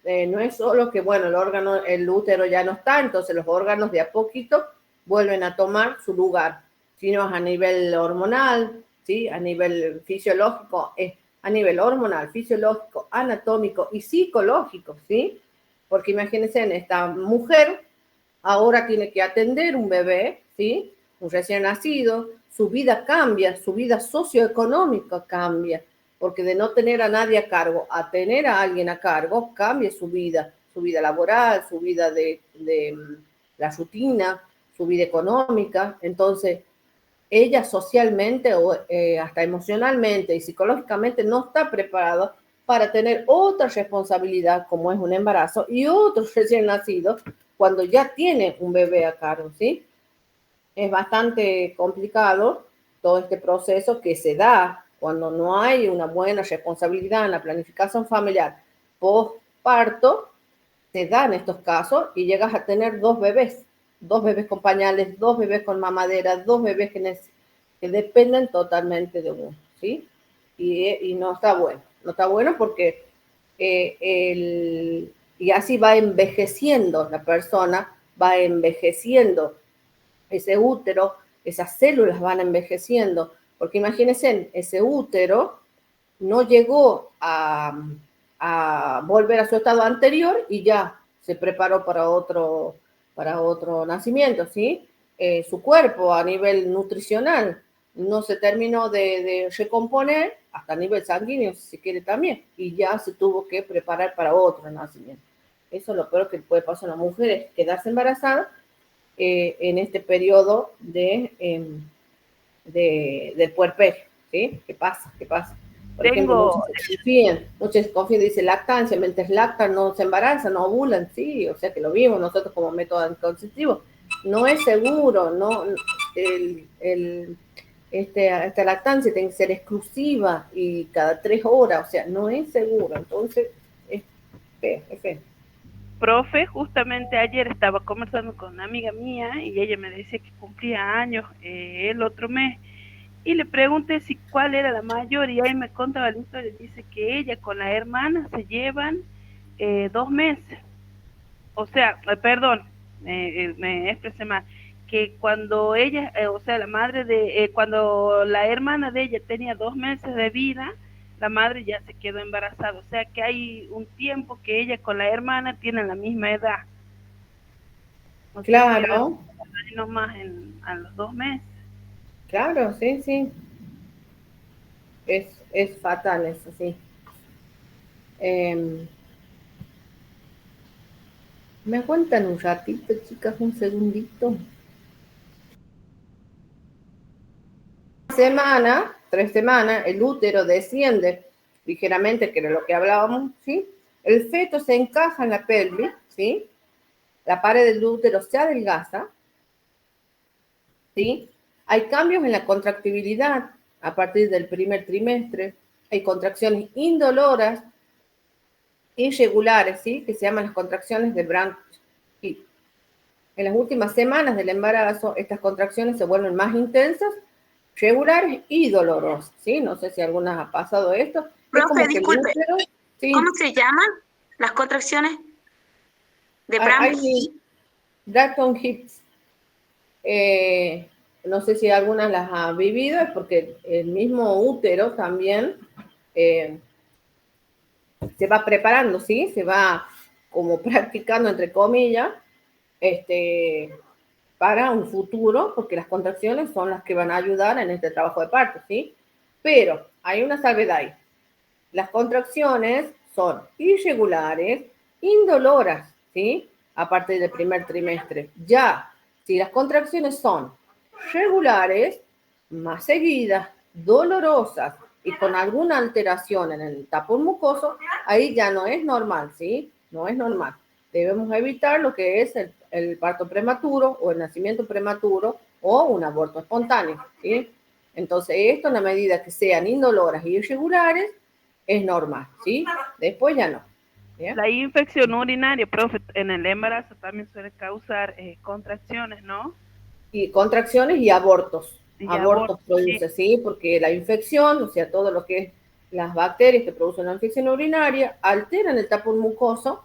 No es solo que, bueno, el útero ya no está, entonces los órganos de a poquito vuelven a tomar su lugar, sino a nivel hormonal, ¿sí? A nivel fisiológico, a nivel hormonal, fisiológico, anatómico y psicológico, ¿sí? Porque imagínense, en esta mujer ahora tiene que atender un bebé, ¿sí? Un recién nacido, su vida cambia, su vida socioeconómica cambia, porque de no tener a nadie a cargo a tener a alguien a cargo, cambia su vida laboral, su vida de la rutina, su vida económica. Entonces, ella socialmente o hasta emocionalmente y psicológicamente no está preparada para tener otra responsabilidad como es un embarazo y otro recién nacido cuando ya tiene un bebé a cargo, ¿sí? Es bastante complicado todo este proceso que se da cuando no hay una buena responsabilidad en la planificación familiar postparto. Se dan estos casos y llegas a tener dos bebés con pañales, dos bebés con mamadera, dos bebés que dependen totalmente de uno, ¿sí? Y no está bueno, no está bueno porque y así va envejeciendo la persona, va envejeciendo ese útero, esas células van envejeciendo, porque imagínense, ese útero no llegó a volver a su estado anterior y ya se preparó para otro nacimiento, ¿sí? Su cuerpo a nivel nutricional no se terminó de recomponer hasta a nivel sanguíneo, si se quiere también, y ya se tuvo que preparar para otro nacimiento. Eso es lo peor que puede pasar a una mujer, es quedarse embarazada en este periodo del puerperio, ¿sí? ¿Qué pasa? Por ejemplo, muchos desconfían, dice lactancia, mientras lactan no se embarazan, no ovulan, sí, o sea que lo vimos nosotros como método anticonceptivo. No es seguro, no, esta lactancia tiene que ser exclusiva y cada 3 horas, o sea, no es seguro, entonces es feo. Profe, justamente ayer estaba conversando con una amiga mía y ella me decía que cumplía años el otro mes y le pregunté si cuál era la mayor y ahí me contaba la historia, dice que ella con la hermana se llevan 2 meses, o sea, perdón, me expresé mal, que cuando ella, o sea, la madre cuando la hermana de ella tenía 2 meses de vida, la madre ya se quedó embarazada, o sea que hay un tiempo que ella con la hermana tienen la misma edad. O claro. Sea, no más a los 2 meses. Claro, sí. Es fatal eso, sí. ¿Me aguantan un ratito, chicas? Un segundito. 3 semanas, el útero desciende ligeramente, que era lo que hablábamos, ¿sí? El feto se encaja en la pelvis, ¿sí? La pared del útero se adelgaza, ¿sí? Hay cambios en la contractibilidad a partir del primer trimestre, hay contracciones indoloras, irregulares, ¿sí? Que se llaman las contracciones de Brandt-Hip. En las últimas semanas del embarazo, estas contracciones se vuelven más intensas, regulares y dolorosas, ¿sí? No sé si algunas ha pasado esto. Profe, disculpe, útero, ¿sí? ¿Cómo se llaman las contracciones de Brandt-Hip? Brandt-Hips. No sé si algunas las ha vivido, es porque el mismo útero también se va preparando, ¿sí? Se va como practicando, entre comillas, para un futuro, porque las contracciones son las que van a ayudar en este trabajo de parto, ¿sí? Pero hay una salvedad ahí. Las contracciones son irregulares, indoloras, ¿sí? A partir del primer trimestre. Ya, si las contracciones son regulares, más seguidas, dolorosas y con alguna alteración en el tapón mucoso, ahí ya no es normal, ¿sí? No es normal. Debemos evitar lo que es el parto prematuro o el nacimiento prematuro o un aborto espontáneo, ¿sí? Entonces, esto en la medida que sean indoloras y irregulares, es normal, ¿sí? Después ya no. ¿Bien? La infección urinaria, profe, en el embarazo también suele causar contracciones, ¿no? Y contracciones y abortos. Y Abortos produce, ¿sí? Porque la infección, o sea, todo lo que es las bacterias que producen la infección urinaria, alteran el tapón mucoso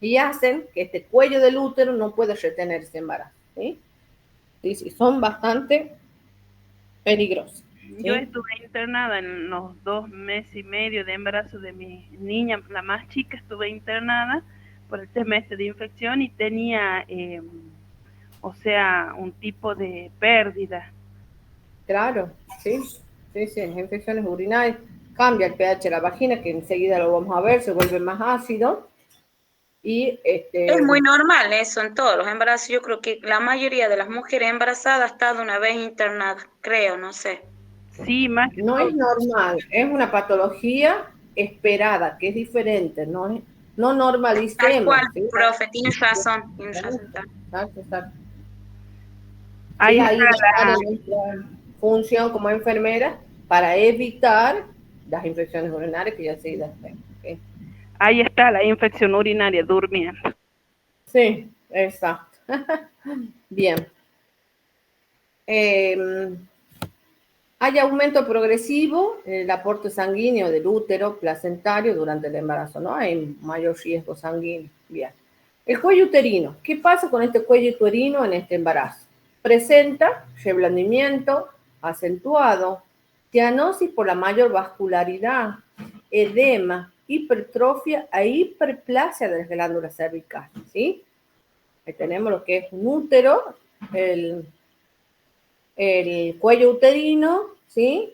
y hacen que este cuello del útero no pueda retener ese embarazo, ¿sí? Sí, son bastante peligrosos. Yo estuve internada en los 2 meses y medio de embarazo de mi niña, la más chica, estuve internada por el semestre de infección y tenía, o sea, un tipo de pérdida. Claro, sí, sí, sí, infecciones urinarias. Cambia el pH de la vagina, que enseguida lo vamos a ver, se vuelve más ácido. Y es muy normal eso en todos los embarazos. Yo creo que la mayoría de las mujeres embarazadas ha estado una vez internada, creo, no sé. Sí, más que no todo. es normal, es una patología esperada, que es diferente, no Tal normalicemos. cual, ¿sí? profe, tienes razón, tienes razón. Exacto, exacto. Ahí Y está ahí va a estar en nuestra función como enfermera para evitar las infecciones urinarias que ya se identifican. ¿Okay? ahí está la infección urinaria durmiendo. Sí, exacto. Bien. Hay aumento progresivo en el aporte sanguíneo del útero placentario durante el embarazo, ¿no? Hay mayor riesgo sanguíneo. Bien. El cuello uterino. ¿Qué pasa con este cuello uterino en este embarazo? Presenta reblandimiento acentuado, cianosis por la mayor vascularidad, edema, hipertrofia e hiperplasia de las glándulas cervicales, ¿sí? Ahí tenemos lo que es un útero, el cuello uterino, ¿sí?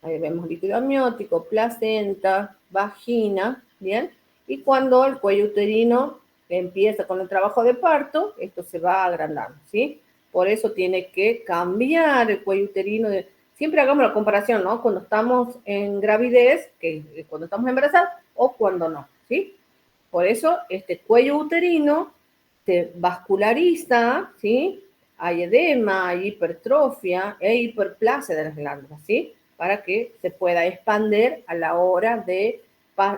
Ahí vemos líquido amniótico, placenta, vagina, ¿bien? Y cuando el cuello uterino empieza con el trabajo de parto, esto se va agrandando, ¿sí? Por eso tiene que cambiar el cuello uterino. Siempre hagamos la comparación, ¿no? Cuando estamos en gravidez, que es cuando estamos embarazados, o cuando no, ¿sí? Por eso este cuello uterino se vasculariza, ¿sí? Hay edema, hay hipertrofia e hiperplasia de las glándulas, ¿sí? Para que se pueda expandir a la hora de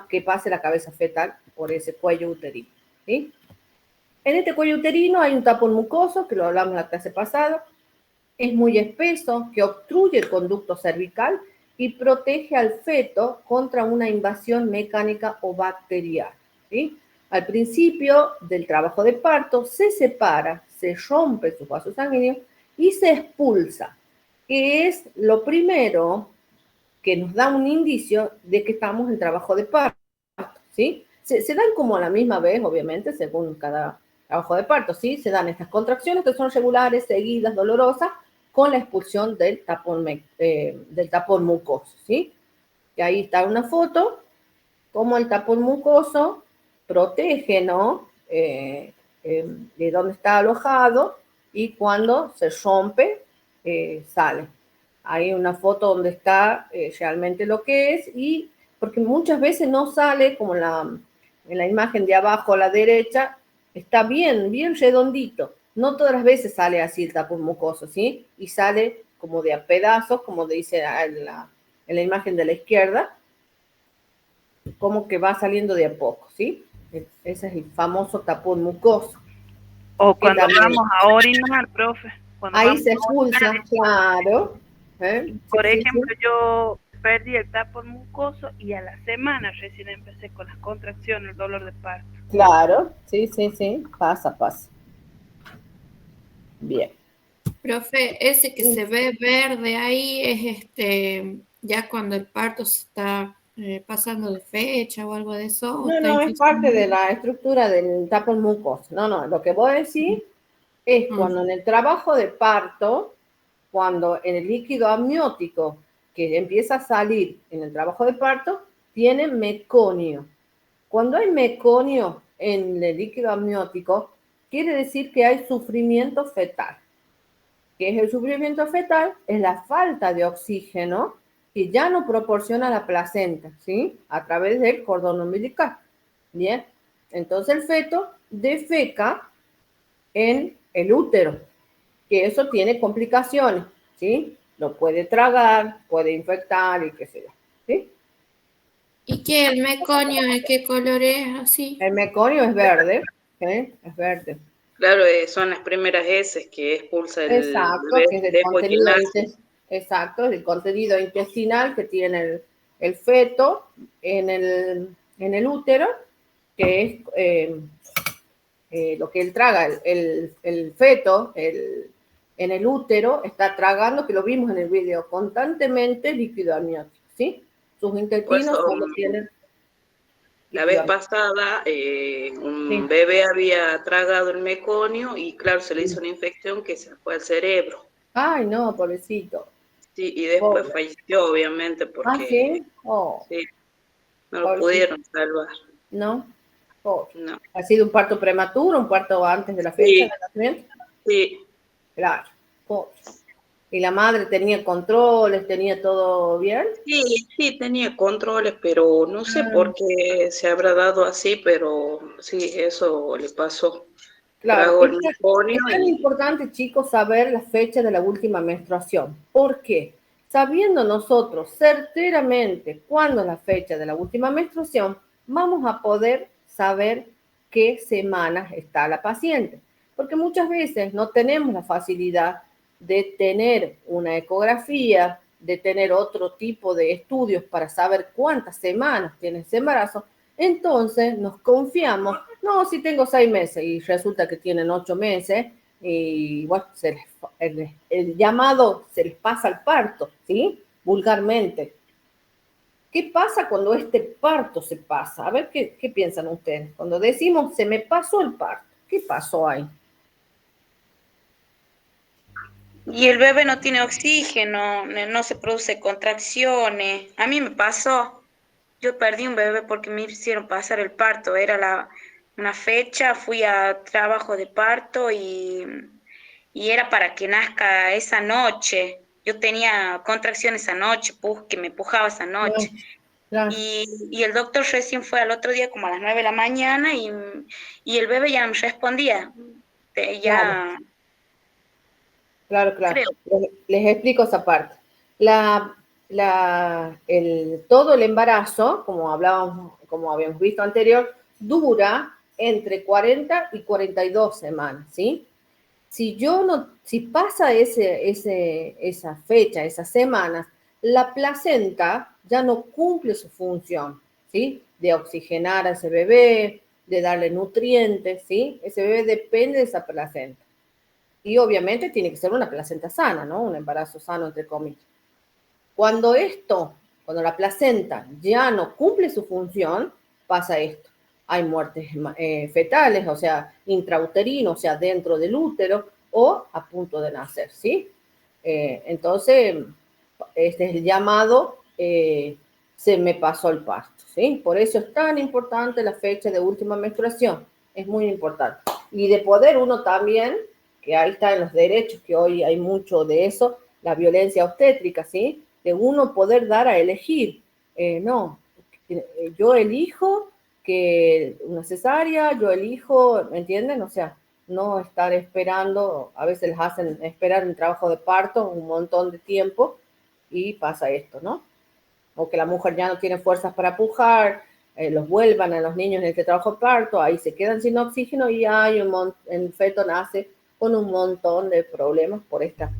que pase la cabeza fetal por ese cuello uterino, ¿sí? En este cuello uterino hay un tapón mucoso, que lo hablamos en la clase pasada, es muy espeso, que obstruye el conducto cervical y protege al feto contra una invasión mecánica o bacteriana, ¿sí? Al principio del trabajo de parto se separa, se rompe su vaso sanguíneo y se expulsa, que es lo primero que nos da un indicio de que estamos en trabajo de parto, ¿sí? Se dan como a la misma vez, obviamente, según cada trabajo de parto, ¿sí? Se dan estas contracciones que son regulares, seguidas, dolorosas, con la expulsión del tapón mucoso, ¿sí? Y ahí está una foto, como el tapón mucoso protege, ¿no? De dónde está alojado y cuando se rompe, sale. Hay una foto donde está realmente lo que es y porque muchas veces no sale como en la imagen de abajo a la derecha, está bien, bien redondito. No todas las veces sale así el tapón mucoso, ¿sí? Y sale como de a pedazos, como dice en la imagen de la izquierda, como que va saliendo de a poco, ¿sí? Ese es el famoso tapón mucoso. O cuando también, vamos a orinar, profe. Ahí se expulsa, claro. Por Sí, ejemplo, sí. yo perdí el tapón mucoso y a la semana recién empecé con las contracciones, el dolor de parto. Claro, sí, sí, sí, pasa. Bien. Profe, ese que se ve verde ahí es ya cuando el parto se está pasando de fecha o algo de eso. ¿O está No, es parte de la estructura del tapón mucoso. No, lo que voy a decir es cuando en el trabajo de parto, cuando en el líquido amniótico que empieza a salir en el trabajo de parto, tiene meconio. Cuando hay meconio en el líquido amniótico, quiere decir que hay sufrimiento fetal. ¿Qué es el sufrimiento fetal? Es la falta de oxígeno que ya no proporciona la placenta, ¿sí? A través del cordón umbilical. Bien, entonces el feto defeca en el útero, que eso tiene complicaciones, ¿sí? Lo puede tragar, puede infectar y qué sé yo, ¿sí? ¿Y qué? ¿El meconio de qué color es así? El meconio es verde, ¿sí? Es verde. Claro, son las primeras heces que expulsa el Exacto, bebé que es el después que contenido nace. exacto, es el contenido intestinal que tiene el feto en el útero, que es lo que él traga, el feto, en el útero está tragando, que lo vimos en el video, constantemente líquido amniótico, ¿sí? Sus intestinos solo tienen... La vez pasada, un bebé había tragado el meconio y claro, se le hizo una infección que se fue al cerebro. Ay, no, pobrecito. Sí, y después falleció, obviamente, porque ¿Ah, sí? Oh, sí, no lo pudieron salvar. ¿no? Oh. No. ¿Ha sido un parto prematuro, un parto antes de la fecha de nacimiento? Sí. Claro. Oh. ¿Y la madre tenía controles, tenía todo bien? Sí, sí, tenía controles, pero no sé por qué se habrá dado así, pero sí, eso le pasó. Claro, Tragó el meconio es tan importante, chicos, saber la fecha de la última menstruación. ¿Por qué? Sabiendo nosotros certeramente cuándo es la fecha de la última menstruación, vamos a poder saber qué semanas está la paciente. Porque muchas veces no tenemos la facilidad de tener una ecografía, de tener otro tipo de estudios para saber cuántas semanas tiene ese embarazo. Entonces nos confiamos, no, si tengo 6 meses y resulta que tienen 8 meses y bueno, el llamado se les pasa al parto, ¿sí? Vulgarmente. ¿Qué pasa cuando este parto se pasa? A ver, ¿qué piensan ustedes? Cuando decimos, se me pasó el parto, ¿qué pasó ahí? Y el bebé no tiene oxígeno, no se produce contracciones. A mí me pasó, yo perdí un bebé porque me hicieron pasar el parto. Era una fecha, fui a trabajo de parto y era para que nazca esa noche. Yo tenía contracciones esa noche, que me pujaba esa noche. Claro. Y el doctor recién fue al otro día como a las 9 de la mañana y el bebé ya no me respondía. Ya... Claro. Creo. Les explico esa parte. Todo el embarazo, como habíamos visto anterior, dura entre 40 y 42 semanas, ¿sí? Si pasa esa fecha, esas semanas, la placenta ya no cumple su función, ¿sí? De oxigenar a ese bebé, de darle nutrientes, ¿sí? Ese bebé depende de esa placenta. Y obviamente tiene que ser una placenta sana, ¿no? Un embarazo sano, entre comillas. Cuando la placenta ya no cumple su función, pasa esto. Hay muertes fetales, o sea, intrauterino, o sea, dentro del útero o a punto de nacer, ¿sí? Entonces, este es el llamado, se me pasó el parto, ¿sí? Por eso es tan importante la fecha de última menstruación, es muy importante. Y de poder uno también, que ahí está en los derechos, que hoy hay mucho de eso, la violencia obstétrica, ¿sí? De uno poder dar a elegir. No, yo elijo que una cesárea, yo elijo, ¿me entienden? O sea, no estar esperando, a veces les hacen esperar un trabajo de parto un montón de tiempo y pasa esto, ¿no? O que la mujer ya no tiene fuerzas para pujar, los vuelvan a los niños en este trabajo de parto, ahí se quedan sin oxígeno y el feto nace con un montón de problemas por esta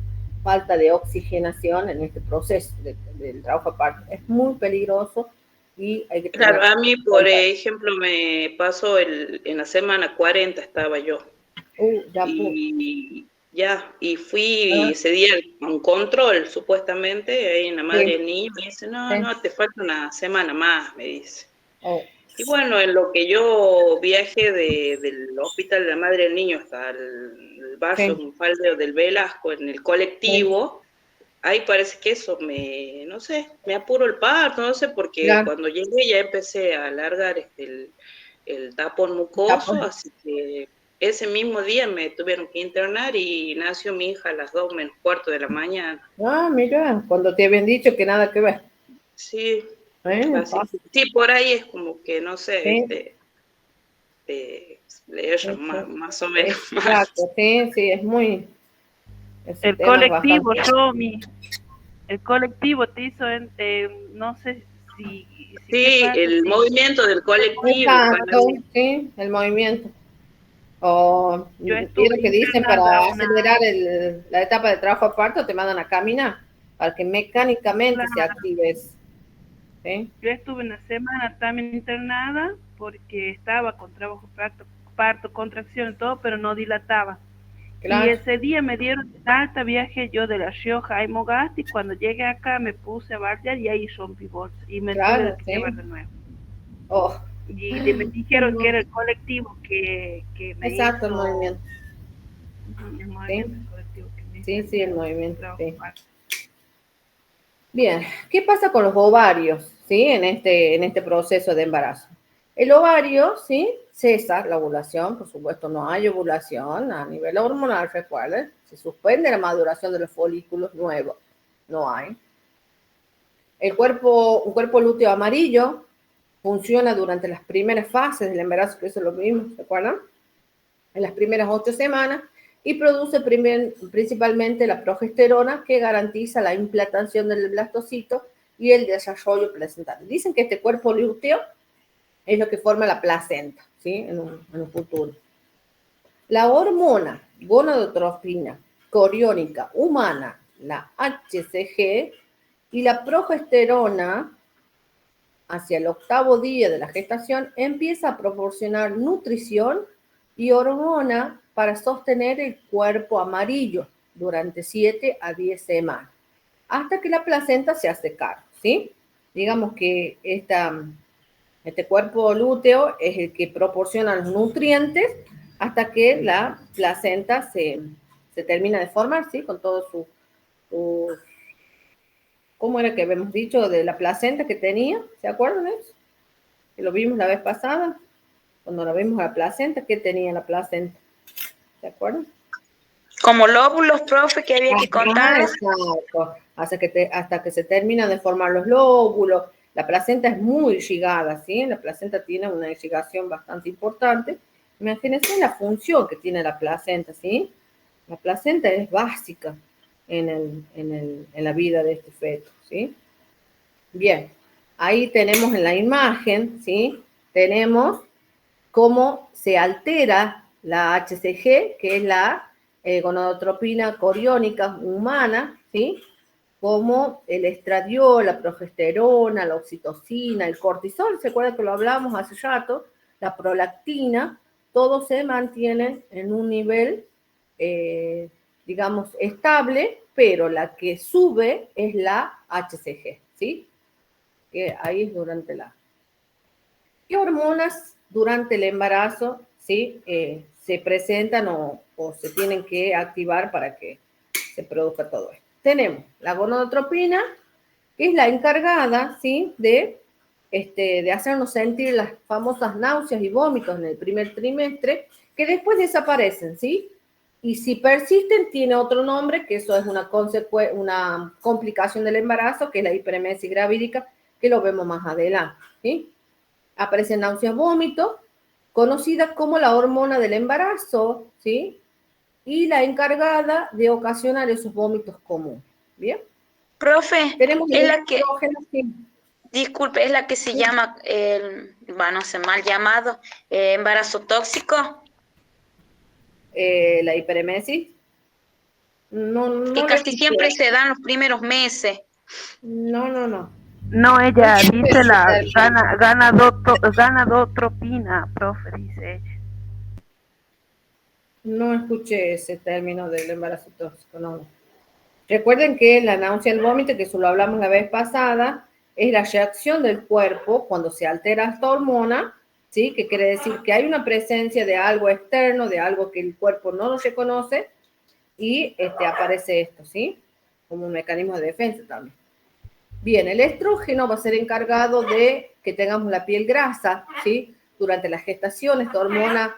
falta de oxigenación en este proceso del trabajo de parto. Es muy peligroso y hay que tener... Claro, a mí, por ejemplo, me pasó en la semana 40 estaba yo. Y fui ese día a un control, supuestamente, ahí en la madre del niño, me dice, no, te falta una semana más, me dice. Y bueno, en lo que yo viajé del hospital de la madre del niño hasta el barrio Faldeo del Velasco, en el colectivo, ahí parece que eso no sé, me apuró el parto, no sé, porque cuando llegué ya empecé a alargar el tapón mucoso, así que ese mismo día me tuvieron que internar y nació mi hija a las 2 menos cuarto de la mañana. Ah, mira, cuando te habían dicho que nada que ver. Sí, sí, por ahí es como que, no sé, más o menos. Exacto, sí, es muy... El colectivo, Romy, el colectivo te hizo, no sé si sí, el movimiento del colectivo. Exacto, sí, el movimiento. O lo que dicen para acelerar la etapa de trabajo de parto, te mandan a caminar para que mecánicamente se active eso. ¿Sí? Yo estuve una semana también internada porque estaba con trabajo parto, contracción y todo, pero no dilataba. Y ese día me dieron de alta, viaje yo de La Rioja a Aymogasta, y cuando llegué acá me puse a bardear y ahí rompí bolsa y me tuve que llevar de nuevo. Y me dijeron que era el colectivo que me Exacto, hizo... el movimiento. El movimiento, el colectivo que me hizo. Sí, el movimiento. Sí. Bien, ¿qué pasa con los ovarios, sí, en este proceso de embarazo? El ovario, sí, cesa la ovulación, por supuesto no hay ovulación a nivel hormonal, recuerden, se suspende la maduración de los folículos nuevos, no hay. Un cuerpo lúteo amarillo funciona durante las primeras fases del embarazo, que eso lo vimos, ¿se acuerdan? En las primeras 8 semanas, y produce principalmente la progesterona, que garantiza la implantación del blastocito y el desarrollo placental. Dicen que este cuerpo lúteo es lo que forma la placenta, ¿sí? En un futuro. La hormona gonadotropina coriónica humana, la HCG, y la progesterona, hacia el 8º día de la gestación, empieza a proporcionar nutrición y hormona para sostener el cuerpo amarillo durante 7 a 10 semanas, hasta que la placenta se hace cargo, ¿sí? Digamos que este cuerpo lúteo es el que proporciona los nutrientes hasta que la placenta se termina de formar, ¿sí? Con todos sus... ¿Cómo era que habíamos dicho de la placenta que tenía? ¿Se acuerdan de eso? Que lo vimos la vez pasada. Cuando lo vimos a la placenta, ¿qué tenía la placenta? ¿Se acuerdan? Como lóbulos, profe, que había que contarles. Exacto. Hasta que se terminan de formar los lóbulos. La placenta es muy irrigada, ¿sí? La placenta tiene una irrigación bastante importante. Imagínense la función que tiene la placenta, ¿sí? La placenta es básica en la vida de este feto, ¿sí? Bien, ahí tenemos en la imagen, ¿sí? Tenemos cómo se altera la HCG, que es la gonadotropina coriónica humana, ¿sí? Como el estradiol, la progesterona, la oxitocina, el cortisol, ¿se acuerdan que lo hablamos hace rato? La prolactina, todos se mantienen en un nivel, digamos, estable, pero la que sube es la HCG, ¿sí? Que ahí es durante la... ¿Qué hormonas durante el embarazo, ¿sí? Se presentan o se tienen que activar para que se produzca todo esto? Tenemos la gonadotropina, que es la encargada, ¿sí? de hacernos sentir las famosas náuseas y vómitos en el primer trimestre, que después desaparecen, ¿sí? Y si persisten, tiene otro nombre, que eso es una complicación del embarazo, que es la hiperemesis gravídica, que lo vemos más adelante, ¿sí? Aparecen náuseas, vómitos, conocida como la hormona del embarazo, ¿sí? Y la encargada de ocasionar esos vómitos comunes, ¿bien? Profe, tenemos es la que... Sí. Disculpe, es la que se llama, no sé, mal llamado, embarazo tóxico. La hiperemesis. No, que casi siempre se dan los primeros meses. No. No, ella dice la ganadotropina, profe, dice ella. No escuché ese término del embarazo tóxico, no. Recuerden que la náusea y el vómito, que eso lo hablamos la vez pasada, es la reacción del cuerpo cuando se altera esta hormona, ¿sí? Que quiere decir que hay una presencia de algo externo, de algo que el cuerpo no lo reconoce, y aparece esto, ¿sí? Como un mecanismo de defensa también. Bien, el estrógeno va a ser encargado de que tengamos la piel grasa, ¿sí? Durante la gestación esta hormona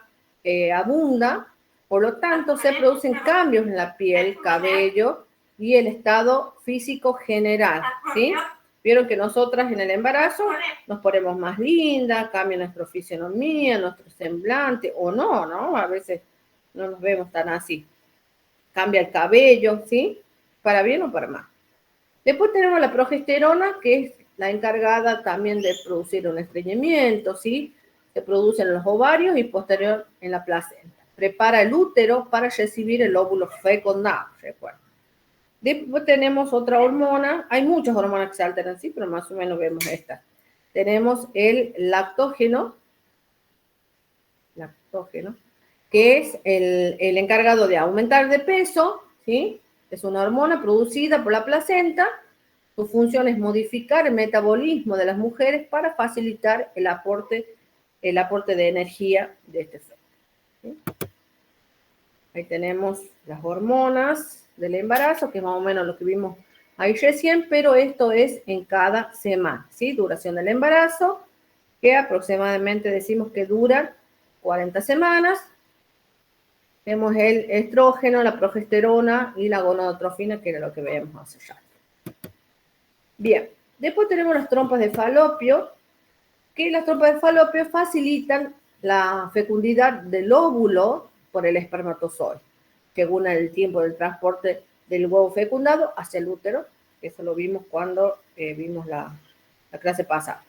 abunda, por lo tanto se producen cambios en la piel, cabello y el estado físico general, ¿sí? Vieron que nosotras en el embarazo nos ponemos más lindas, cambia nuestra fisionomía, nuestro semblante, o no, ¿no? A veces no nos vemos tan así. Cambia el cabello, ¿sí? Para bien o para mal. Después tenemos la progesterona, que es la encargada también de producir un estreñimiento, ¿sí? Se produce en los ovarios y posterior en la placenta. Prepara el útero para recibir el óvulo fecundado, recuerden. Después tenemos otra hormona, hay muchas hormonas que se alteran, sí, pero más o menos vemos esta. Tenemos el lactógeno, que es el encargado de aumentar de peso, ¿sí? Es una hormona producida por la placenta. Su función es modificar el metabolismo de las mujeres para facilitar el aporte de energía de este feto, ¿sí? Ahí tenemos las hormonas del embarazo, que es más o menos lo que vimos ahí recién, pero esto es en cada semana, ¿sí? Duración del embarazo, que aproximadamente decimos que dura 40 semanas. Tenemos el estrógeno, la progesterona y la gonadotrofina, que era lo que veíamos hace rato. Bien, después tenemos las trompas de falopio, que las trompas de falopio facilitan la fecundidad del óvulo por el espermatozoide, según el tiempo del transporte del huevo fecundado hacia el útero. Eso lo vimos cuando vimos la clase pasada.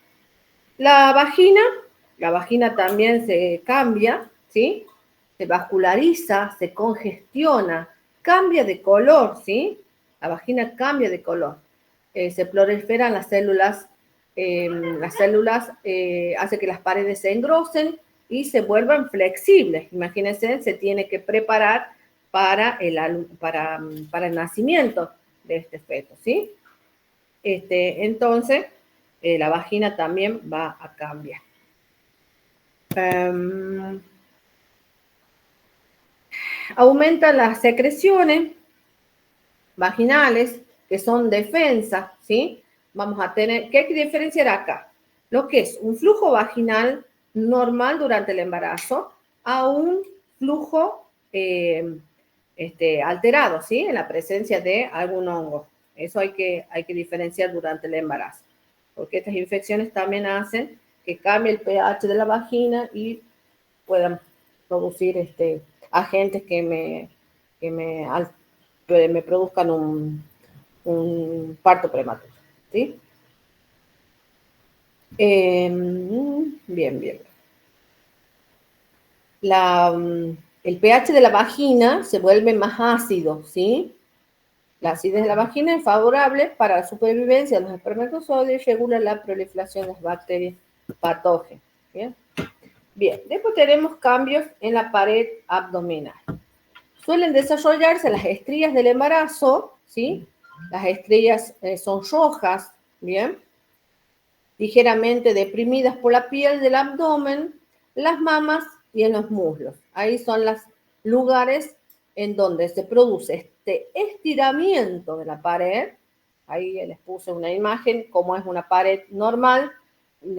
La vagina también se cambia, ¿sí? Se vasculariza, se congestiona, cambia de color, ¿sí? La vagina cambia de color. Se proliferan las células hace que las paredes se engrosen y se vuelvan flexibles. Imagínense, se tiene que preparar para el nacimiento de este feto, ¿sí? Entonces, la vagina también va a cambiar. Aumenta las secreciones vaginales, que son defensa, ¿sí? Vamos a tener, ¿qué hay que diferenciar acá? Lo que es un flujo vaginal normal durante el embarazo a un flujo alterado, ¿sí? En la presencia de algún hongo. Eso hay que diferenciar durante el embarazo, porque estas infecciones también hacen que cambie el pH de la vagina y puedan producir agentes que me produzcan un parto prematuro, ¿sí? Bien. El pH de la vagina se vuelve más ácido, ¿sí? La acidez de la vagina es favorable para la supervivencia de los espermatozoides y regula la proliferación de las bacterias patógenas, ¿bien? Bien, después tenemos cambios en la pared abdominal. Suelen desarrollarse las estrías del embarazo, ¿sí? Las estrías son rojas, ¿bien? Ligeramente deprimidas por la piel del abdomen, las mamas y en los muslos. Ahí son los lugares en donde se produce este estiramiento de la pared. Ahí les puse una imagen, como es una pared normal,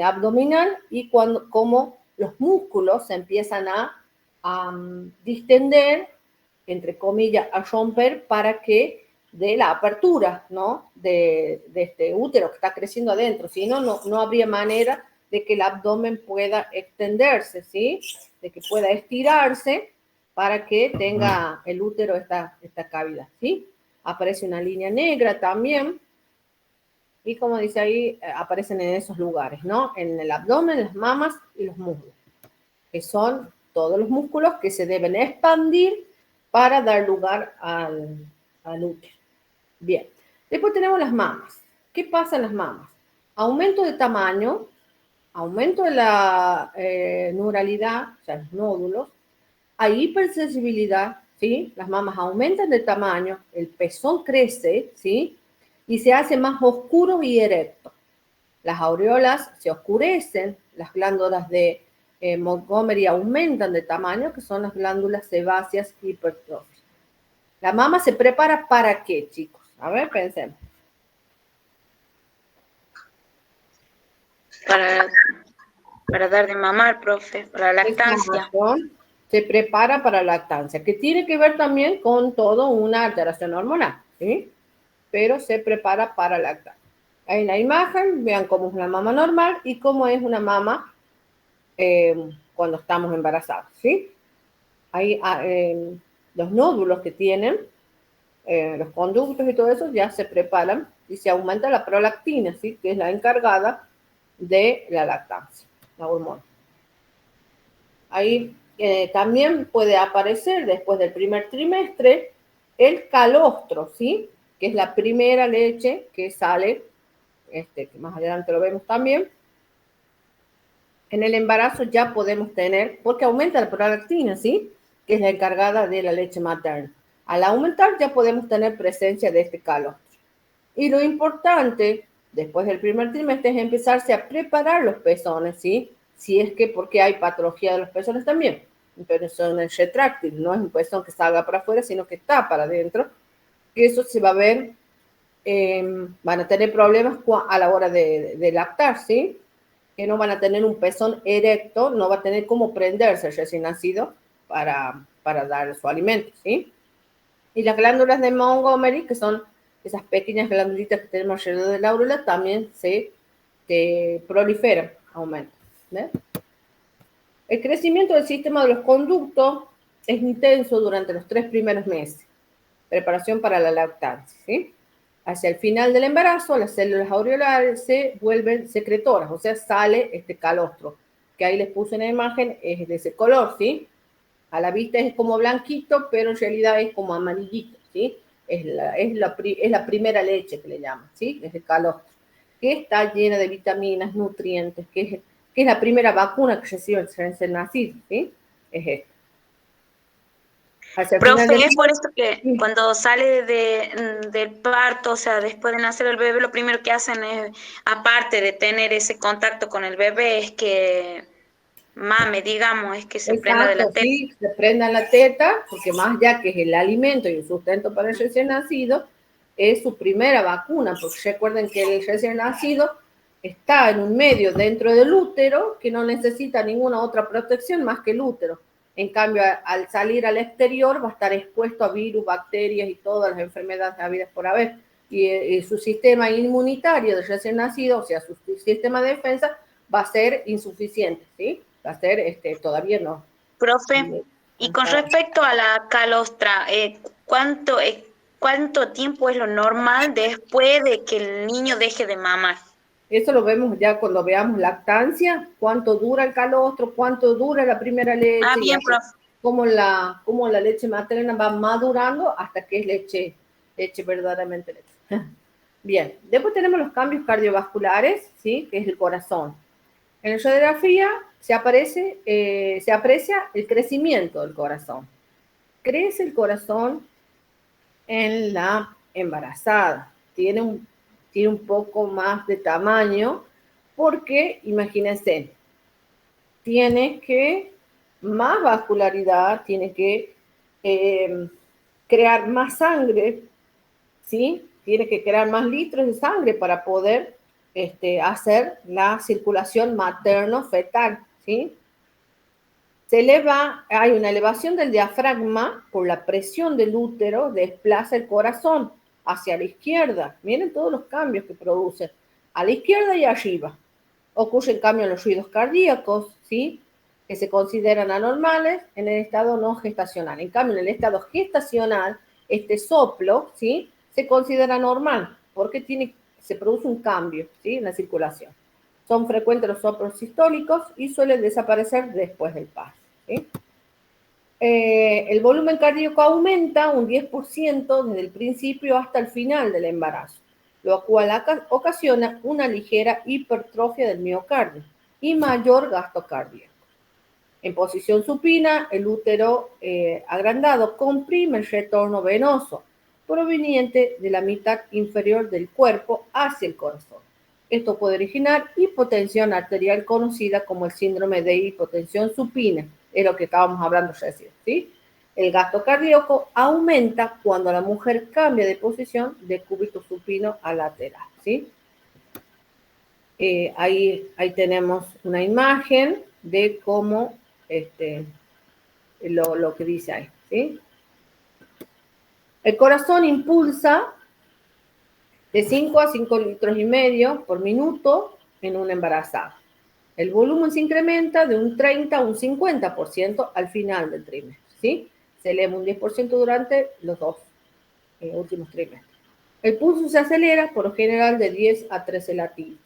abdominal, y como los músculos se empiezan a distender, entre comillas, a romper para que de la apertura, ¿no? de este útero que está creciendo adentro. Si no, no habría manera de que el abdomen pueda extenderse, ¿sí? De que pueda estirarse para que tenga el útero esta cavidad, ¿sí? Aparece una línea negra también. Y como dice ahí, aparecen en esos lugares, ¿no? En el abdomen, las mamas y los muslos, que son todos los músculos que se deben expandir para dar lugar al útero. Bien, después tenemos las mamas. ¿Qué pasa en las mamas? Aumento de tamaño, aumento de la neuralidad, o sea, los nódulos, hay hipersensibilidad, ¿sí? Las mamas aumentan de tamaño, el pezón crece, ¿sí? Y se hace más oscuro y erecto. Las aureolas se oscurecen, las glándulas de Montgomery aumentan de tamaño, que son las glándulas sebáceas hipertróficas. La mama se prepara ¿para qué, chicos? A ver, pensemos. Para dar de mamar, profe, para la lactancia. Se prepara para lactancia, que tiene que ver también con toda una alteración hormonal, ¿sí? Pero se prepara para lactar. Ahí en la imagen, vean cómo es una mama normal y cómo es una mama cuando estamos embarazados, ¿sí? Ahí los nódulos que tienen, los conductos y todo eso ya se preparan y se aumenta la prolactina, ¿sí? Que es la encargada de la lactancia, la hormona. Ahí también puede aparecer después del primer trimestre el calostro, ¿sí? Que es la primera leche que sale, que más adelante lo vemos también. En el embarazo ya podemos tener, porque aumenta la prolactina, ¿sí? que es la encargada de la leche materna. Al aumentar ya podemos tener presencia de este calostro. Y lo importante, después del primer trimestre, es empezarse a preparar los pezones, ¿sí? Si es que, porque hay patología de los pezones también. Un pezón retráctil, no es un pezón que salga para afuera, sino que está para adentro. Y eso se va a ver, van a tener problemas a la hora de lactar, ¿sí? Que no van a tener un pezón erecto, no va a tener cómo prenderse el recién nacido para dar su alimento, ¿sí? Y las glándulas de Montgomery, que son esas pequeñas glándulitas que tenemos alrededor de la aureola, también se proliferan, aumentan. ¿Ves? El crecimiento del sistema de los conductos es intenso durante los 3 primeros meses. Preparación para la lactancia, ¿sí? Hacia el final del embarazo, las células aureolares se vuelven secretoras, o sea, sale este calostro, que ahí les puse en la imagen, es de ese color, ¿sí? A la vista es como blanquito, pero en realidad es como amarillito, ¿sí? Es la primera leche que le llaman, ¿sí? Es el calostro, que está llena de vitaminas, nutrientes, que es la primera vacuna que recibe el recién nacido, ¿sí? Es esto. Profe, es por esto que cuando sale del parto, o sea, después de nacer el bebé, lo primero que hacen es, aparte de tener ese contacto con el bebé, es que mame, digamos, es que se prenda de la teta. Sí, se prenda la teta, porque más ya que es el alimento y el sustento para el recién nacido, es su primera vacuna, porque recuerden que el recién nacido está en un medio dentro del útero que no necesita ninguna otra protección más que el útero. En cambio, al salir al exterior va a estar expuesto a virus, bacterias y todas las enfermedades habidas por haber. Y su sistema inmunitario del recién nacido, o sea, su sistema de defensa, va a ser insuficiente, ¿sí? Va a ser, todavía no. Profe, y con respecto a la calostra, ¿cuánto tiempo es lo normal después de que el niño deje de mamar? Eso lo vemos ya cuando veamos lactancia, cuánto dura el calostro, cuánto dura la primera leche. Ah, bien, profe. Cómo la leche materna va madurando hasta que es leche verdaderamente leche. Bien, después tenemos los cambios cardiovasculares, ¿sí? Que es el corazón. En la radiografía se aprecia el crecimiento del corazón. Crece el corazón en la embarazada. Tiene un poco más de tamaño porque, imagínense, tiene que más vascularidad, tiene que crear más sangre, ¿sí? Tiene que crear más litros de sangre para poder hacer la circulación materno-fetal, ¿sí? Hay una elevación del diafragma por la presión del útero, desplaza el corazón hacia la izquierda. Miren todos los cambios que produce a la izquierda y arriba. Ocurren cambios en los ruidos cardíacos, ¿sí? Que se consideran anormales en el estado no gestacional. En cambio, en el estado gestacional, este soplo, ¿sí? Se considera normal porque se produce un cambio, ¿sí? En la circulación. Son frecuentes los soplos sistólicos y suelen desaparecer después del parto, ¿sí? El volumen cardíaco aumenta un 10% desde el principio hasta el final del embarazo, lo cual ocasiona una ligera hipertrofia del miocardio y mayor gasto cardíaco. En posición supina, el útero agrandado comprime el retorno venoso proveniente de la mitad inferior del cuerpo hacia el corazón. Esto puede originar hipotensión arterial conocida como el síndrome de hipotensión supina, es lo que estábamos hablando recién, ¿sí? El gasto cardíaco aumenta cuando la mujer cambia de posición de cúbito supino a lateral, ¿sí? Ahí tenemos una imagen de cómo lo que dice ahí, ¿sí? El corazón impulsa de 5 a 5 litros y medio por minuto en una embarazada. El volumen se incrementa de un 30 a un 50% al final del trimestre, ¿sí? Se eleva un 10% durante los dos últimos trimestres. El pulso se acelera por lo general de 10 a 13 latidos.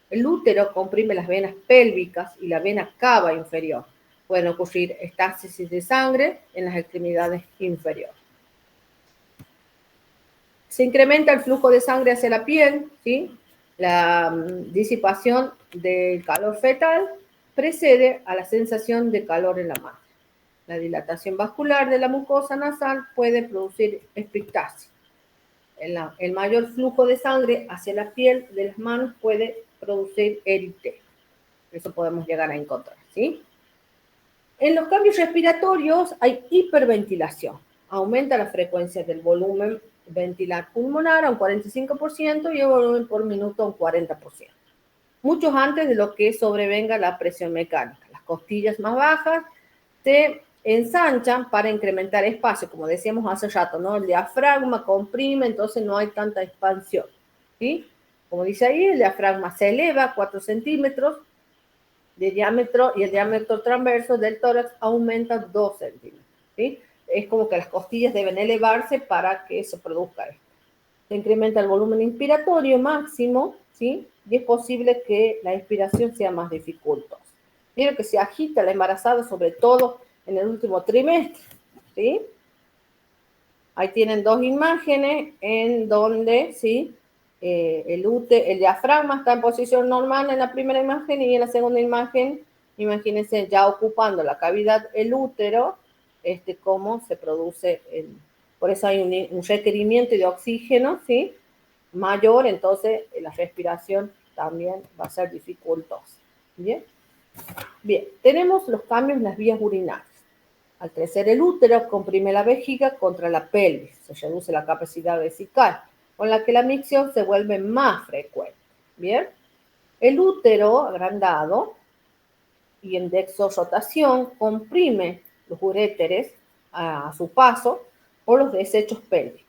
El útero comprime las venas pélvicas y la vena cava inferior. Pueden ocurrir estásis de sangre en las extremidades inferiores. Se incrementa el flujo de sangre hacia la piel, ¿sí? La disipación del calor fetal precede a la sensación de calor en la madre. La dilatación vascular de la mucosa nasal puede producir epistaxis. El mayor flujo de sangre hacia la piel de las manos puede producir eritema. Eso podemos llegar a encontrar, ¿sí? En los cambios respiratorios hay hiperventilación. Aumenta la frecuencia del volumen ventilar pulmonar a un 45% y el volumen por minuto a un 40%. Mucho antes de lo que sobrevenga la presión mecánica. Las costillas más bajas se ensanchan para incrementar espacio, como decíamos hace rato, ¿no? El diafragma comprime, entonces no hay tanta expansión, ¿sí? Como dice ahí, el diafragma se eleva 4 centímetros de diámetro y el diámetro transverso del tórax aumenta 2 centímetros, ¿sí? Es como que las costillas deben elevarse para que se produzca esto. Se incrementa el volumen inspiratorio máximo, ¿sí? Y es posible que la expiración sea más dificultosa. Miren que se agita la embarazada, sobre todo en el último trimestre, ¿sí? Ahí tienen dos imágenes en donde, ¿sí? El diafragma está en posición normal en la primera imagen y en la segunda imagen, imagínense ya ocupando la cavidad el útero, cómo se produce, por eso hay un requerimiento de oxígeno, ¿sí? Mayor, entonces la respiración también va a ser dificultosa, ¿bien? Bien, tenemos los cambios en las vías urinarias. Al crecer el útero, comprime la vejiga contra la pelvis, se reduce la capacidad vesical, con la que la micción se vuelve más frecuente. Bien, el útero agrandado y en dexorrotación comprime los uréteres a su paso por los desechos pélvicos,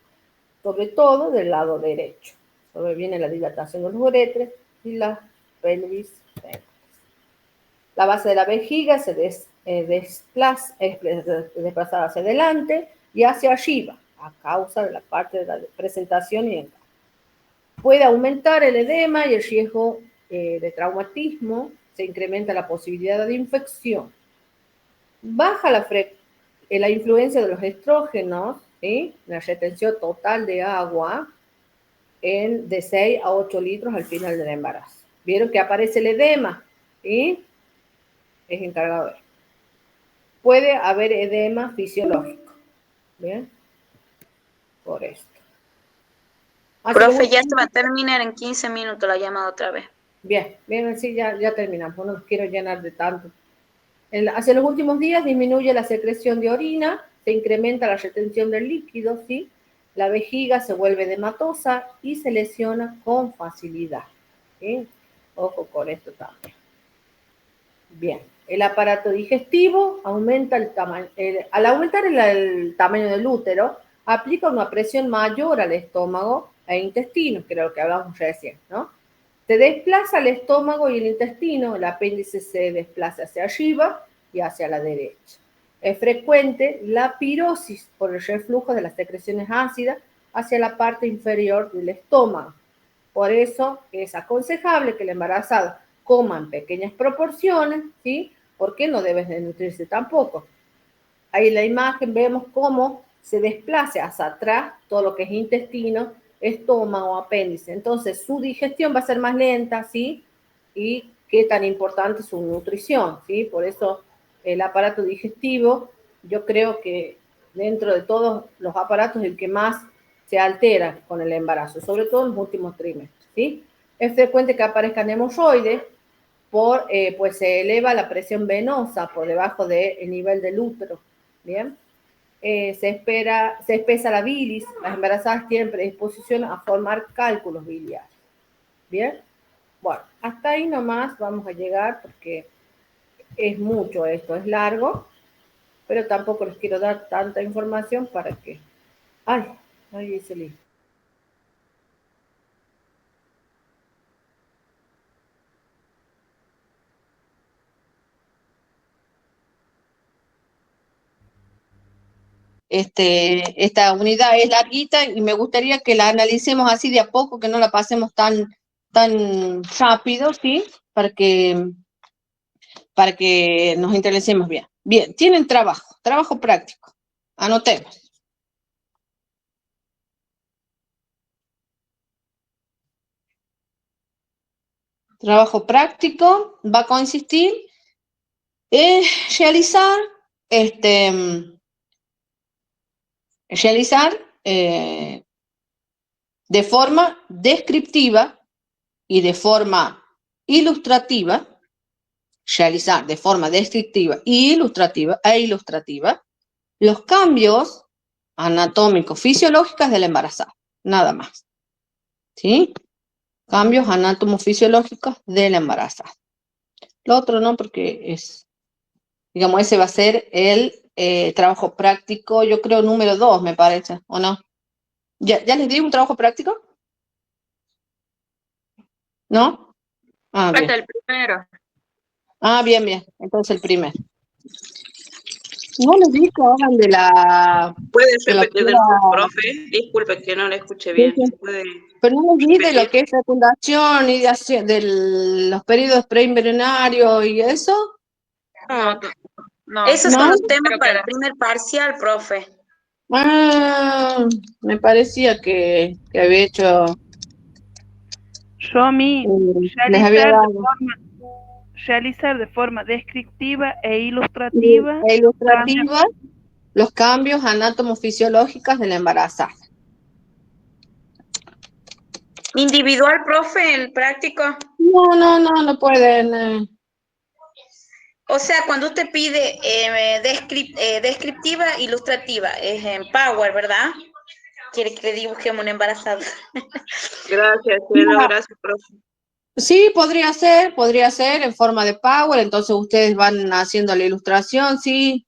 sobre todo del lado derecho. Sobreviene la dilatación de los uréteres y la pelvis. La base de la vejiga se desplaza hacia adelante y hacia arriba, a causa de la parte de la presentación y encargo. Puede aumentar el edema y el riesgo de traumatismo, se incrementa la posibilidad de infección. Baja la influencia de los estrógenos, ¿sí? La retención total de agua de 6 a 8 litros al final del embarazo. ¿Vieron que aparece el edema? ¿Sí? Es encargado de esto. Puede haber edema fisiológico. ¿Bien? Por esto. Profe, ya se va a terminar en 15 minutos la llamada otra vez. Bien, bien, así ya terminamos. No los quiero llenar de tanto. Hacia los últimos días disminuye la secreción de orina, se incrementa la retención del líquido, ¿sí? La vejiga se vuelve edematosa y se lesiona con facilidad, ¿sí? Ojo con esto también. Bien, el aparato digestivo aumenta el tamaño. Al aumentar el tamaño del útero, aplica una presión mayor al estómago e intestino, que era lo que hablábamos recién, ¿no? Se desplaza el estómago y el intestino, el apéndice se desplaza hacia arriba y hacia la derecha. Es frecuente la pirosis por el reflujo de las secreciones ácidas hacia la parte inferior del estómago. Por eso es aconsejable que el embarazado coma en pequeñas proporciones, ¿sí? Porque no debe de nutrirse tampoco. Ahí en la imagen vemos cómo se desplaza hacia atrás todo lo que es intestino, estómago, apéndice. Entonces, su digestión va a ser más lenta, ¿sí? Y qué tan importante es su nutrición, ¿sí? Por eso el aparato digestivo, yo creo que dentro de todos los aparatos, el que más se altera con el embarazo, sobre todo en los últimos trimestres, ¿sí? Es frecuente que aparezcan hemorroides, pues se eleva la presión venosa por debajo del nivel del útero, ¿bien? Se espesa la bilis, las embarazadas tienen predisposición a formar cálculos biliares, ¿bien? Bueno, hasta ahí nomás vamos a llegar porque es mucho esto, es largo, pero tampoco les quiero dar tanta información para que... Ay, dice listo. Esta unidad es larguita y me gustaría que la analicemos así de a poco, que no la pasemos tan rápido, ¿sí? Para que nos interesemos bien. Bien, tienen trabajo práctico. Anotemos. Trabajo práctico va a consistir en realizar realizar de forma descriptiva y de forma ilustrativa, realizar de forma descriptiva e ilustrativa los cambios anatómicos fisiológicos de la embarazada, nada más. ¿Sí? Cambios anatomofisiológicos de la embarazada. Lo otro no, porque es, digamos, ese va a ser el trabajo práctico, yo creo número 2, me parece, ¿o no? ¿Ya les di un trabajo práctico? ¿No? Ah, bien. Falta el primero. Ah, bien, bien. Entonces el primero. No les di que hagan de la... ¿Puede de la repetir de nuevo, profe? Disculpe que no le escuche bien. ¿Puede Pero no les di de lo repetir? que es fecundación y de los periodos preembrionarios y eso. No, Esos ¿No? son los temas creo para que el primer parcial, profe. Ah, me parecía que había hecho... Yo a mí, les había realizar de dado forma, realizar de forma descriptiva e ilustrativa ilustrativa los cambios anatomofisiológicos de la embarazada. Individual, profe, el práctico. No pueden. O sea, cuando usted pide descriptiva, ilustrativa, es en Power, ¿verdad? Quiere que le dibujemos una embarazada. Gracias, cielo, gracias, profe. Sí, podría ser en forma de Power, entonces ustedes van haciendo la ilustración, sí.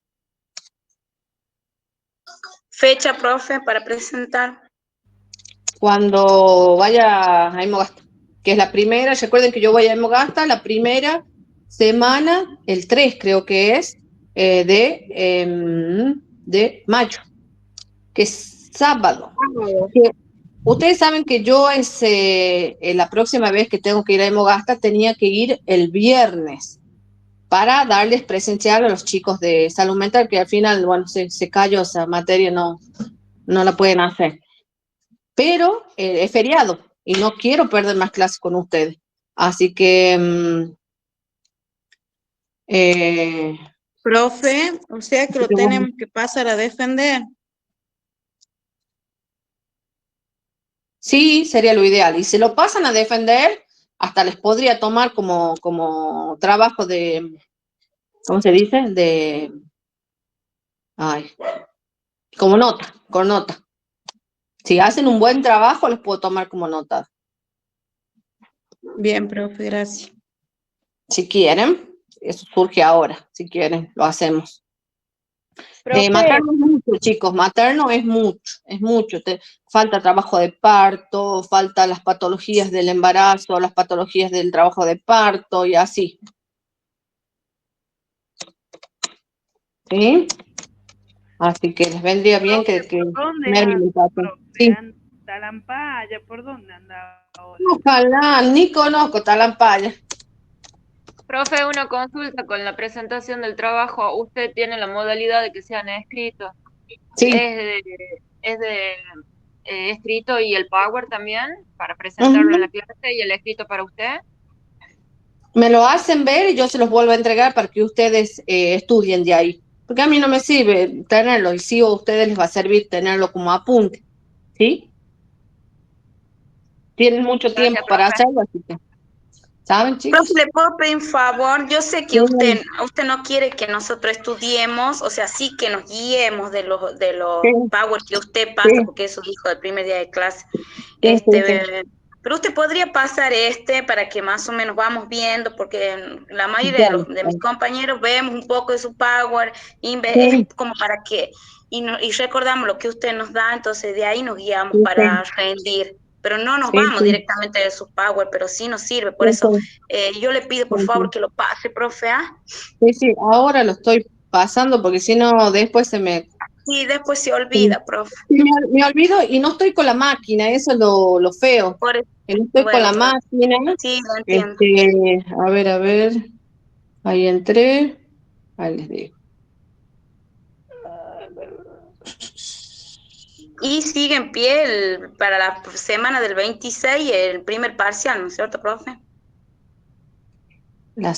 Fecha, profe, para presentar. Cuando vaya a Imogasta, que es la primera, recuerden que yo voy a Imogasta, la primera semana, el 3 creo que es, de mayo, que es sábado. Ustedes saben que yo la próxima vez que tengo que ir a Imogasta tenía que ir el viernes para darles presencial a los chicos de salud mental, que al final, bueno, se cayó esa materia, no la pueden hacer. Pero es feriado y no quiero perder más clases con ustedes. Así que... Profe, o sea que lo tenemos que pasar a defender. Sí, sería lo ideal. Y si lo pasan a defender, hasta les podría tomar como trabajo de, ¿cómo se dice? Como nota, con nota. Si hacen un buen trabajo, les puedo tomar como nota. Bien, profe, gracias. Si quieren, eso surge ahora. Si quieren, lo hacemos. Profe, Materno es mucho, chicos, materno es mucho. Falta trabajo de parto, falta las patologías del embarazo, las patologías del trabajo de parto y así. ¿Sí? Así que les vendría bien que ¿Por dónde mermen anda, el profe? sí. Talampaya, ¿por dónde anda ahora? Ojalá, ni conozco Talampaya. profe, una consulta con la presentación del trabajo. Usted tiene la modalidad de que sean escritos. Sí. Es de escrito y el Power también, para presentarlo en la clase y el escrito para usted. Me lo hacen ver y yo se los vuelvo a entregar para que ustedes estudien de ahí. Porque a mí no me sirve tenerlo, y sí a ustedes les va a servir tenerlo como apunte. ¿Sí? Tienen mucho tiempo para hacerlo, así que, ¿saben, chicos? Profe, ¿le puedo pedir un favor? Yo sé que usted no quiere que nosotros estudiemos, o sea, sí que nos guiemos de los Power que usted pasa, porque eso dijo el primer día de clase. Pero usted podría pasar para que más o menos vamos viendo, porque la mayoría de mis compañeros vemos un poco de su Power, es como para que, y recordamos lo que usted nos da, entonces de ahí nos guiamos para rendir. Pero no nos vamos directamente de su Power, pero sí nos sirve. Por eso yo le pido, por favor, que lo pase, profe. Sí, ahora lo estoy pasando porque si no, después se me... Sí, después se olvida, profe. Sí, me olvido y no estoy con la máquina, eso es lo feo. Que no estoy con la máquina. Sí, lo entiendo. A ver, ahí entré. Ahí les digo. Y sigue en pie para la semana del 26 el primer parcial, ¿no es cierto, profe? La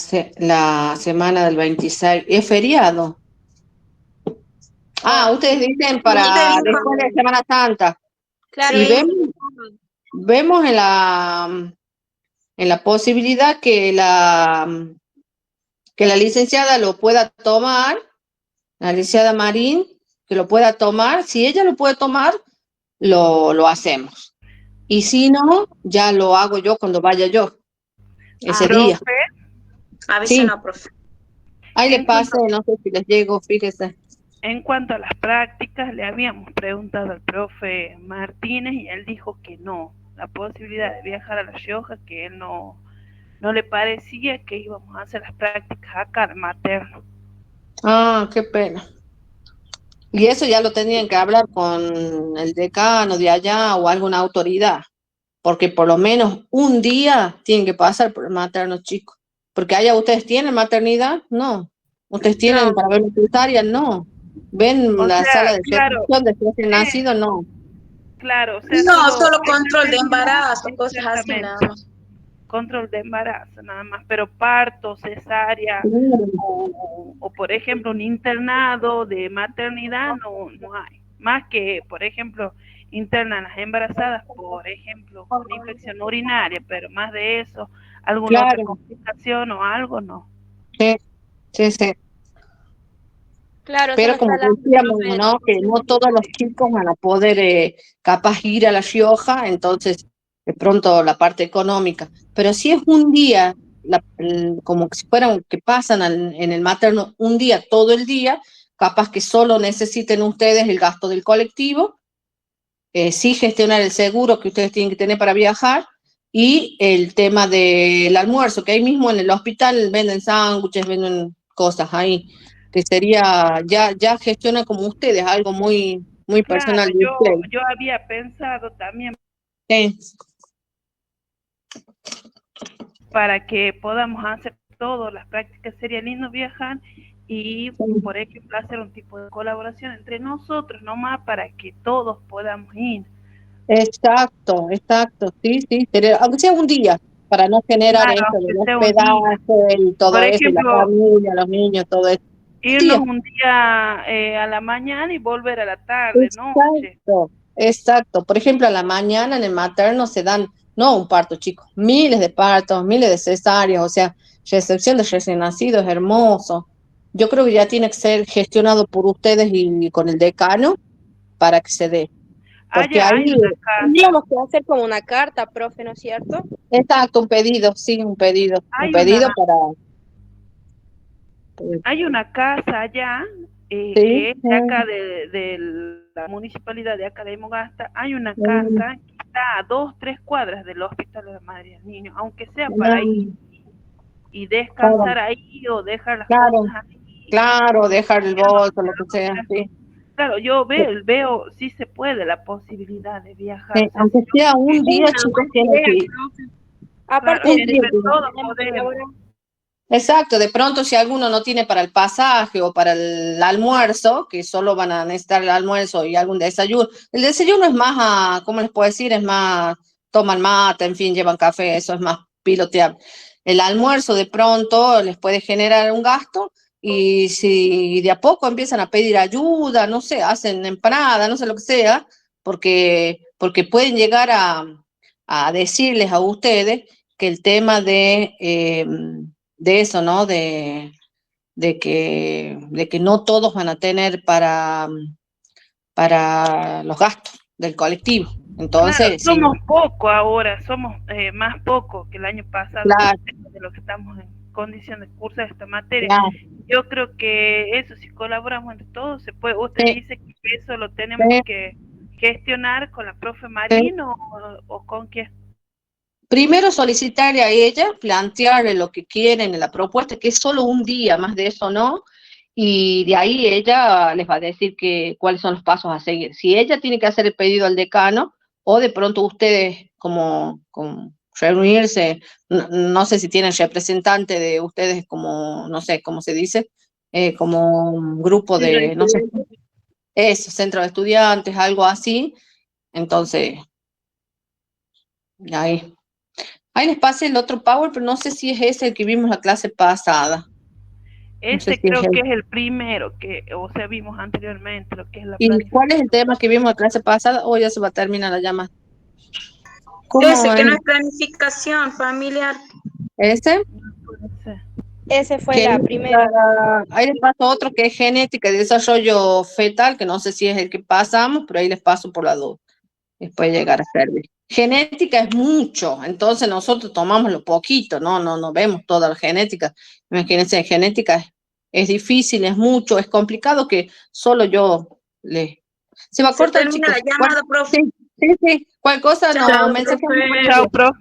semana del 26. ¿Es feriado? Ustedes dicen para después de Semana Santa. Claro, Y vemos en la posibilidad que la licenciada lo pueda tomar, la licenciada Marín, que lo pueda tomar. Si ella lo puede tomar, lo hacemos. Y si no, ya lo hago yo cuando vaya yo, ese día. Avísenos, Sí. profe. Ahí le pase, no sé si les llego, fíjese. En cuanto a las prácticas, le habíamos preguntado al profe Martínez y él dijo que no. La posibilidad de viajar a La Rioja, que él no le parecía que íbamos a hacer las prácticas acá al materno. Qué pena. Y eso ya lo tenían que hablar con el decano de allá o alguna autoridad, porque por lo menos un día tienen que pasar por el materno, chicos. Porque allá ustedes tienen maternidad, no. Ustedes tienen para ver cesárea, no. Ven la sala de recepción de recién nacido, no. Claro, o sea, no, solo control de embarazo, cosas así nada más. Control de embarazo nada más, pero parto, cesárea o por ejemplo un internado de maternidad no hay. Más que, por ejemplo, internan las embarazadas, por ejemplo, con infección urinaria, pero más de eso, alguna otra complicación o algo, no. Sí. Claro, pero como decíamos, ¿no? Que no todos los chicos van a poder capaz ir a La Rioja, entonces de pronto la parte económica. Pero si es un día, como si fueran que pasan en el materno un día, todo el día, capaz que solo necesiten ustedes el gasto del colectivo, sí gestionar el seguro que ustedes tienen que tener para viajar, y el tema del almuerzo, que ahí mismo en el hospital venden sándwiches, venden cosas ahí, que sería, ya gestiona como ustedes, algo muy personal de ustedes. Yo había pensado también para que podamos hacer todo, las prácticas, sería lindo viajar y, por ejemplo, hacer un tipo de colaboración entre nosotros, nomás para que todos podamos ir. Exacto, sí, aunque sea un día, para no generar esto de hospedaje y todo por eso, ejemplo, y la familia, los niños, todo eso. Irnos un día a la mañana y volver a la tarde, noche. Exacto. Por ejemplo, a la mañana en el materno se dan, no un parto, chicos, miles de partos, miles de cesáreas, o sea, recepción de recién nacidos, hermoso. Yo creo que ya tiene que ser gestionado por ustedes y con el decano para que se dé. Porque ahí tendríamos que hacer como una carta, profe, ¿no es cierto? Exacto, un pedido para... Hay una casa allá, que es de acá de la municipalidad de acá de Mogasta, hay una casa que está a 2-3 cuadras del Hospital de la Madre y el Niño, aunque sea para ir y descansar ahí o dejar las cosas ahí. Claro, dejar el bolso, lo que sea, sí. Claro, yo veo sí se puede la posibilidad de viajar. Sí, aunque sea un día, chicos, tiene que ir. Aparte, exacto, de pronto si alguno no tiene para el pasaje o para el almuerzo, que solo van a necesitar el almuerzo y algún desayuno. El desayuno es más, ¿cómo les puedo decir? Es más, toman mate, en fin, llevan café, eso es más piloteable. El almuerzo de pronto les puede generar un gasto, y si de a poco empiezan a pedir ayuda, no sé, hacen empanada, no sé lo que sea, porque pueden llegar a decirles a ustedes que el tema de eso, ¿no? De que no todos van a tener para los gastos del colectivo. Entonces, claro, somos poco ahora, somos más poco que el año pasado, de lo que estamos en condición de cursar esta materia. Yo creo que eso, si colaboramos entre todos, se puede. Usted dice que eso lo tenemos que gestionar con la profe Marín o con quién. Primero solicitarle a ella, plantearle lo que quieren en la propuesta, que es solo un día, más de eso no, y de ahí ella les va a decir cuáles son los pasos a seguir. Si ella tiene que hacer el pedido al decano, o de pronto ustedes como reunirse, no sé si tienen representante de ustedes como, no sé cómo se dice, como un grupo de, no sé, eso, centro de estudiantes, algo así, entonces, ahí les pasé el otro Power, pero no sé si es ese el que vimos la clase pasada. Ese creo que es el primero que, o sea, vimos anteriormente, lo que es la ¿Y cuál es el tema que vimos la clase pasada? O ya se va a terminar la llamada. Ese que no es planificación familiar. ¿Ese? Ese fue la primera. Ahí les paso otro que es genética y desarrollo fetal, que no sé si es el que pasamos, pero ahí les paso por la duda. Después llegar a servir. Genética es mucho, entonces nosotros tomamos lo poquito, no vemos toda la genética. Imagínense, genética es difícil, es mucho, es complicado que solo yo le... Se va a cortar, chicos. La llamada, profe. Sí. Cualquier cosa, Chao, no, mensaje. Chao, profe.